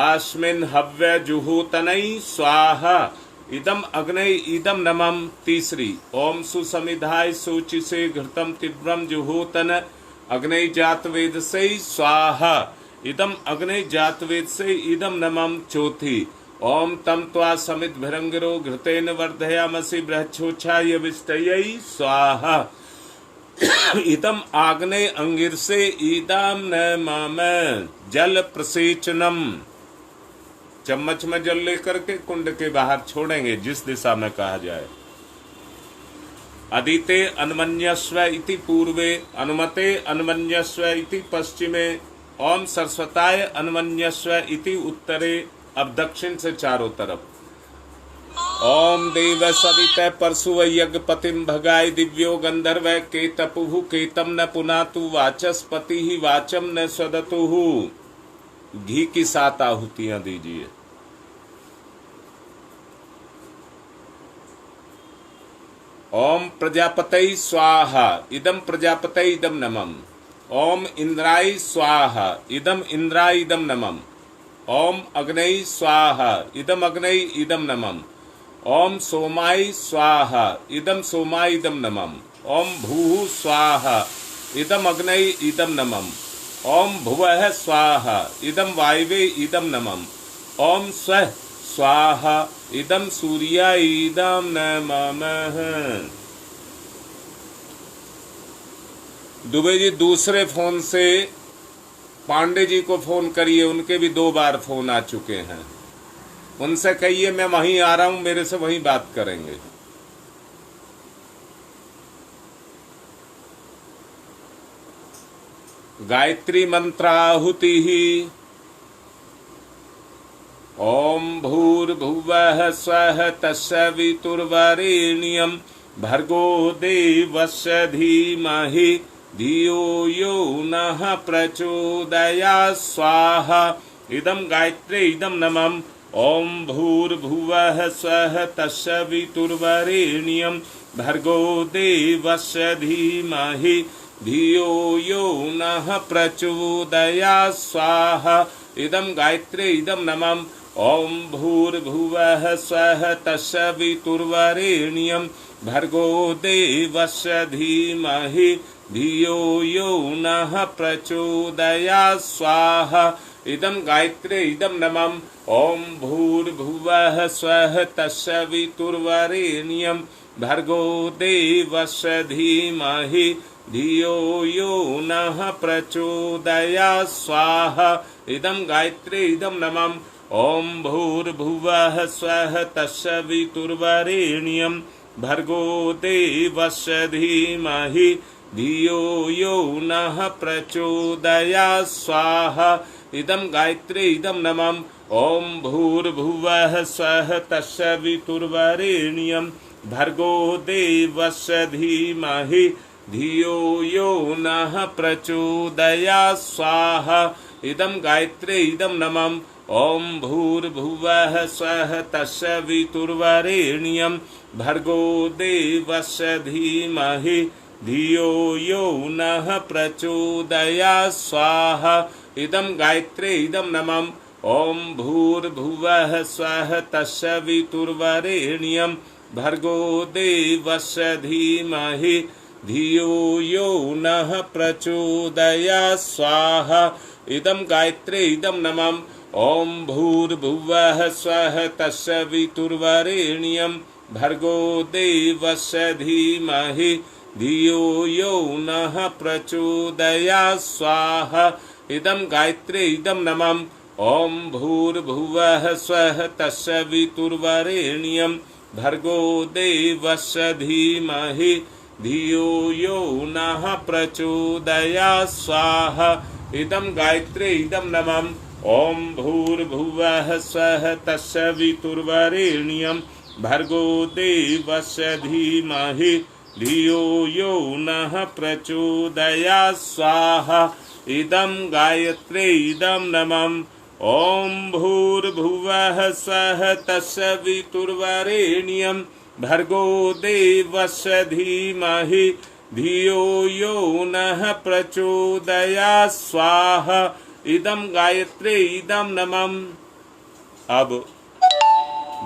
आस्मिन हव्य जुहूतनय स्वाहा। इदम अग्नि इदम नमम तीसरी। ओम सुसमिधाय सूचि से घृतम तीव्रम जुहूतन अग्नि जात वेद से स्वाहा। इदम अग्नि जात वेद से इदम नमम चौथी। ओम तम त्वा समित भृंगरो घृतेन वर्धयामसि बृहच्छोच्छाय विष्टयै स्वाहा। इदम आग्ने अंगिर से इदम नमम जल प्रसेचनम। चम्मच में जल लेकर के कुंड के बाहर छोड़ेंगे जिस दिशा में कहा जाए। अदिते अन्मन्यस्व इति पूर्वे अनुमते अन्मन्यस्व इति पश्चिमे ओम सरस्वताय अन्मन्यस्व इति उत्तरे। अब दक्षिण से चारों तरफ। ओम देव सवित परशुव यज्ञपतिम भगाय दिव्यो गंधर्व केतपुः केतम न पुनातु वाचस्पति ही वाचम न स्वदतुः। घी की 7 आहुतियां दीजिए। ओम प्रजापतये स्वाहा। इदम प्रजापतये इदम नमम। ओम इंद्राय स्वाहा। इदम इंद्राय इदम नमम। ओम अग्नये स्वाहा। इदम अग्नये इदम नमम। ओम सोमाय स्वाहा। इदम सोमाय इदम नमम। ओम भूः स्वाहा। इदम अग्नये इदम नमम। ओम भुवः स्वाहा। इदम वायवे इदम नमम। ओम स्वः स्वाहा। इदम सूर्याय इदम नमः। दुबे जी दूसरे फोन से पांडे जी को फोन करिए, उनके भी 2 बार फोन आ चुके हैं। उनसे कहिए मैं वहीं आ रहा हूं, मेरे से वहीं बात करेंगे। गायत्री मंत्राहुति ही। ओम भूर्भुवः स्वः तत्सवितुर्वरेण्यं भर्गो देवस्य धीमहि धियो यो नः प्रचोदयात् स्वाहा। इदम गायत्री इदम नमम। ओम भूर्भुवः स्वः तत्सवितुर्वरेण्यं भर्गो देवस्य धीमहि धियो यो नः प्रचोदयात् स्वाहा। इदम गायत्री इदम नमम। ओम भूर्भुवः स्वः तत्सवितुर्वरेण्यं भर्गो देवस्य धीमहि धियो यो नः प्रचोदयात् स्वाहा। इदं गायत्रे इदं नमः। ओम भूर्भुवः स्वः तत्सवितुर्वरेण्यं भर्गो देवस्य धीमहि धियो यो नः प्रचोदयात् स्वाहा। इदं गायत्रे इदं नमः। ओम भूर्भुवः स्वः तत्सवितुर्वरेण्यं भर्गो देवस्य धीमहि धियो यो नः प्रचोदयात् स्वाहा। इदं गायत्रे इदं नमः। ओम भूर्भुवः स्वः तत्सवितुर्वरेण्यं भर्गो देवस्य धीमहि धियो यो नः प्रचोदयात् स्वाहा। इदं गायत्रे इदं नमः। ओम भूर्भुवः स्वः तत्सवितुर्वरेण्यं भर्गो देवस्य धीमहि धियो यो नः प्रचोदयात् स्वाहा। इदं गायत्रे इदं नमः। ओम भूर्भुवः स्वः तत्सवितुर्वरेण्यं भर्गो देवस्य धीमहि धियो यो नः प्रचोदयात् स्वाहा। इदं गायत्रे इदं नमः। ओम भूर्भुवः स्वः तत्सवितुर्वरेण्यं भर्गो देवस्य धीमहि धियो यो नः प्रचोदयात् स्वाहा। इदं गायत्रे इदं नमः। ओम भूर्भुवः स्वः तत्सवितुर्वरेण्यं भर्गो देवस्य धीमहि धियो यो नः प्रचोदयात् स्वाहा। इदं गायत्रे इदं नमः। ओम भूर्भुवः स्वः तत्सवितुर्वरेण्यं भर्गो देवस्य धीमहि धियो यो नः प्रचोदयात् स्वाहा। इदं गायत्रे इदं नमः। ओम भूर्भुवः स्वः तत्सवितुर्वरेण्यं भर्गो देवस्य धीमहि धियो यो नः प्रचोदयात् स्वाहा। इदं गायत्रे इदं नमः। अब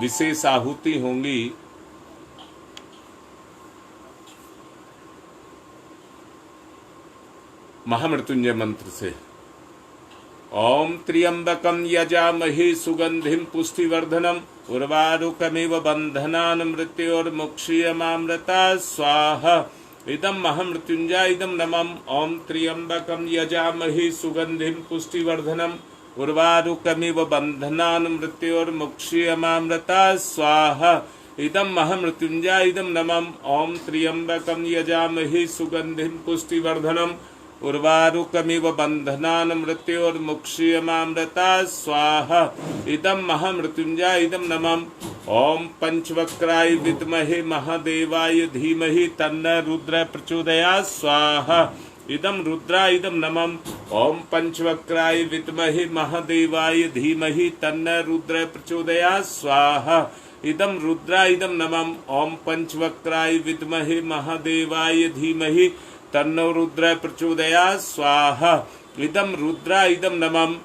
विशेष आहुति होंगी महामृत्युंजय मंत्र से। ओम त्र्यंबकं यजामहे सुगंधिं पुष्टिवर्धनम् उर्वारुकमिव बन्धनान् मृत्योर्मुक्षीयमामृतात् स्वाहा। इदं महामृत्युंजय इदं नमः। ओम त्र्यंबकं यजामहे सुगंधिं पुष्टिवर्धनम् उर्वारुकमिव बन्धनान् मृत्योर्मुक्षीयमामृतात् स्वाहा। इदं महामृत्युंजय इदं नमः। ओम त्र्यंबकं यजामहे सुगंधिं पुष्टिवर्धनम् उर्वारुकमिव बन्धनान् मृत्योर्मुक्षीयमामृतात् स्वाहा। इदं महामृत्युंजय इदं नमः। ओम पंचवक्राय विद्महे महादेवाय धीमहि तन्नः रुद्रः प्रचोदयात् स्वाहा। इदं रुद्राय इदं नमः। ओम पंचवक्राय विद्महे महादेवाय धीमहि तन्नः रुद्रः प्रचोदयात् स्वाहा। इदं रुद्राय इदं नमः। ओम पंचवक्राय विद्महे महादेवाय धीमहि तन्नो रुद्रः प्रचोदयात् स्वाहा। इदं रुद्राय इदं नमः।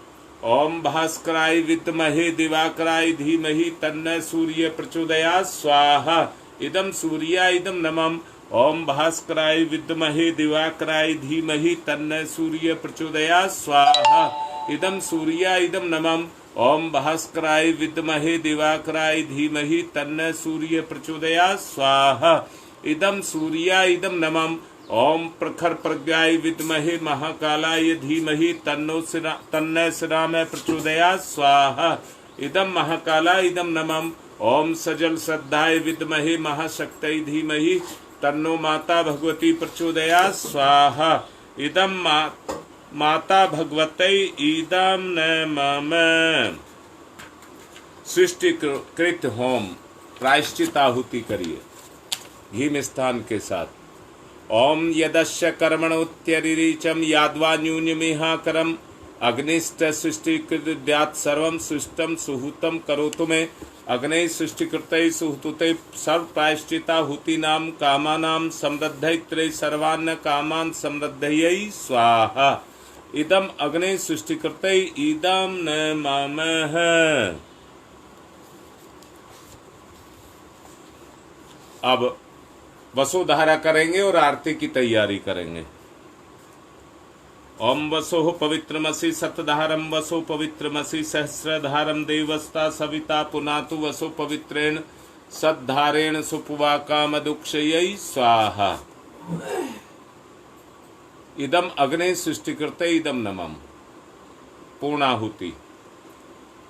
ओम भास्कराय विद्महे दिवाकराय धीमहि तन्नः सूर्यः प्रचोदयात् स्वाहा। इदं सूर्याय इदं नमः। ओम भास्कराय विद्महे दिवाकराय धीमहि तन्नः सूर्यः प्रचोदयात् स्वाहा। इदं सूर्याय इदं नमः। ओम भास्कराय विद्महे दिवाकराय धीमहि तन्नः सूर्यः प्रचोदयात् स्वाहा। इदं सूर्याय इदं नमः। ओम प्रखर प्रज्ञाय विद्महे महाकालाय धीमहि तन्नः श्रीरामः प्रचोदयात् स्वाहा। इदं महाकालाय इदं नमः। ओम सजल श्रद्धाय विद्महे महाशक्तये धीमहि तन्नो माता भगवती प्रचोदयात् स्वाहा। इदं माता भगवते इदं नमः। सृष्टिकृत होम प्रायश्चित आहुति करिए घी मिष्ठान के साथ। ओम यदस्य कर्मणोत्यरिरीचम याद्वा न्यूनमिहाकरम अग्निष्ट सृष्टिकृद्यात् सर्वं सृष्टं सुहूतं करोतु मे। अग्ने सृष्टिकृतये सुहूते सर्व प्रायश्चिताहुतीनां कामानां समृद्धये सर्वान् कामान् समृद्धये स्वाहा। इदं अग्ने सृष्टिकृतये इदं नमः। अब वसुधारा करेंगे और आरती की तैयारी करेंगे। ओम वसो पवित्रमसि सतधारम वसो पवित्रमसि सहस्रधारम देवस्ता सविता पुनातु वसो पवित्रेण सद्धारेण सुपुवा काम दुक्षयै स्वाहा। इदम अग्ने सृष्टिकृते इदम नमम। पूर्णाहुति।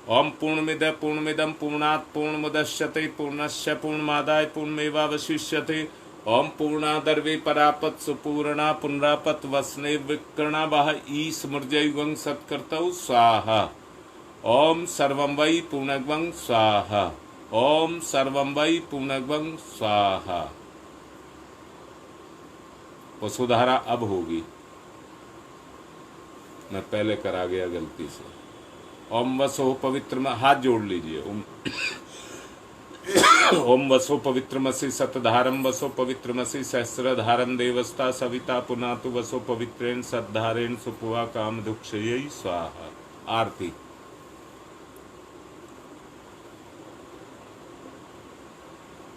ओम पूर्णमिदं पूर्णात् पूर्णमुदच्यते पूर्णस्य पूर्णमादाय पूर्णमेवावशिष्यते। ओम पूर्णादर्वे परापत सुपूर्णा पुनरापत वसने विकर्णा वह ईस्मृजयुगं सत्कर्तौ स्वाहा। ओम सर्वं वै पूर्णग्वं स्वाहा। ओम सर्वं वै पूर्णग्वं स्वाहा। वसुधारा अब होगी, मैं पहले करा गया गलती से। ओम वसो पवित्र, हाथ जोड़ लीजिए। ओम वसो पवित्रमसि सतधारम वसो पवित्रमसि सहस्रधारम देवस्ता सविता पुनातु वसो पवित्रेण सद्धारेण सुपुवा काम दुक्षयै स्वाहा। आरती।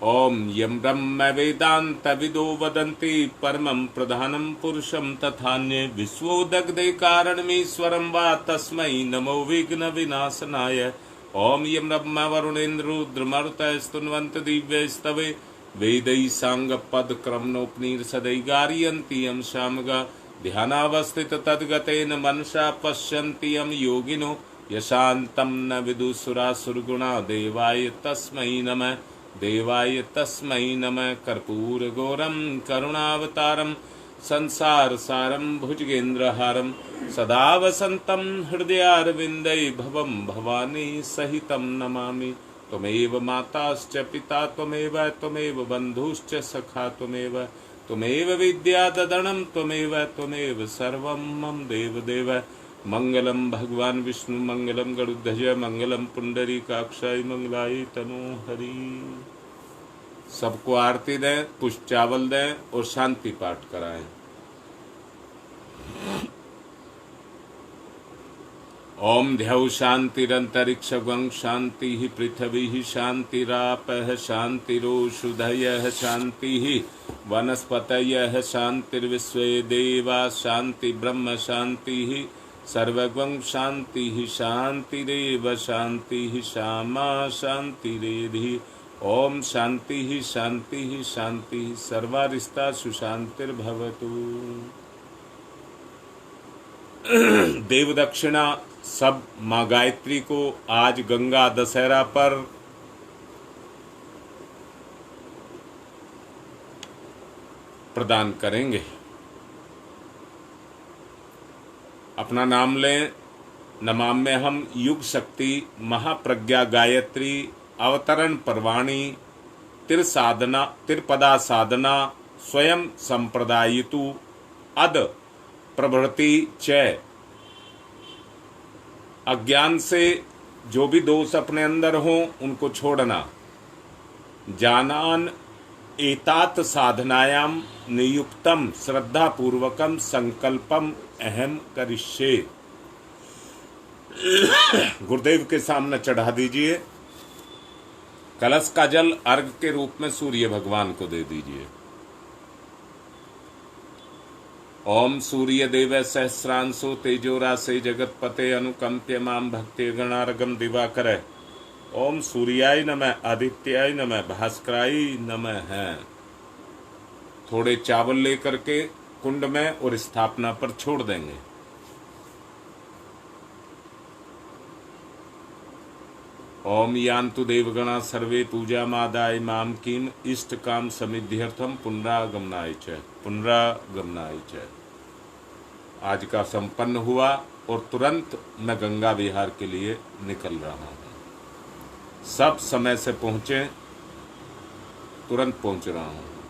ओम यम ब्रह्म वेदांत विदो वदन्ति परमं प्रधानं पुरुषं तथान्ये विश्वोदग्धे कारणमीश्वरं वा तस्मै नमो विघ्न विनाशनाय। ओम यम ब्रह्म वरुणेन्द्र रुद्रमरुतस्तुन्वन्त दिव्यस्तवे वेदै सांग पद क्रमणोपनिषदै गारयन्ति यम शामगा ध्यानावस्थित तद्गतेन मनसा पश्यन्ति यम योगिनो यशान्तं न विदुसुरासुरगुणा देवाय तस्मै नमः। देवाय तस्मै नमः। कर्पूर गौरम करुणावतारम संसार सारम भुजगेन्द्रहारम सदा वसंतम हृदयारविंदे भवम भवानी सहितं नमामि। त्वमेव माताश्च पिता त्वमेव बन्धुश्च सखा त्वमेव विद्याददनं त्वमेव सर्वं मम देवदेव। मंगलम भगवान विष्णु मंगलम गरुड़ध्वज मंगलम पुंडरीकाक्षाय मंगलाय तनोहरि। सबको आरती दें, पुष्प चावल दें और शांति पाठ कराएं। ओम ध्यौ शांतिरंतरिक्षं शांति पृथ्वी शांतिरापः शांतिरोषधयः शांति वनस्पतयः शांतिर्विश्वे देवा शांति ब्रह्म शांति सर्वगं शांति शांतिरेव शांति श्यामा शांतिरेधि। ओम शांति शांति शांति सर्वारिष्टा सुशांतिर्भवतु। देव दक्षिणा सब माँ गायत्री को आज गंगा दशहरा पर प्रदान करेंगे। अपना नाम लें। नमाम्यहम युग शक्ति महाप्रज्ञा गायत्री अवतरण पर्वाणी तिरपदा साधना स्वयं संप्रदायितु अद प्रभृति च। अज्ञान से जो भी दोष अपने अंदर हो उनको छोड़ना। जानान एतात साधनायाम नियुक्तम श्रद्धा पूर्वकम संकल्पम अहम करिष्ये। गुरुदेव के सामने चढ़ा दीजिए। कलश का जल अर्घ के रूप में सूर्य भगवान को दे दीजिए। ओम सूर्य देव सहस्रांशो तेजोरासे जगतपते अनुकंप्य माम भक्ति गणारगम दिवाकर। ओम सूर्याय नमः आदित्याय नमः भास्कराय नमः है। थोड़े चावल लेकर के कुंड में और स्थापना पर छोड़ देंगे। ओम यान्तु देवगणा सर्वे पूजा मादाय माम किम इष्ट काम समिध्यर्थम पुनरागमनाय च। आज का संपन्न हुआ और तुरंत मैं गंगा विहार के लिए निकल रहा हूँ। सब समय से पहुँचे, तुरंत पहुँच रहा हूँ।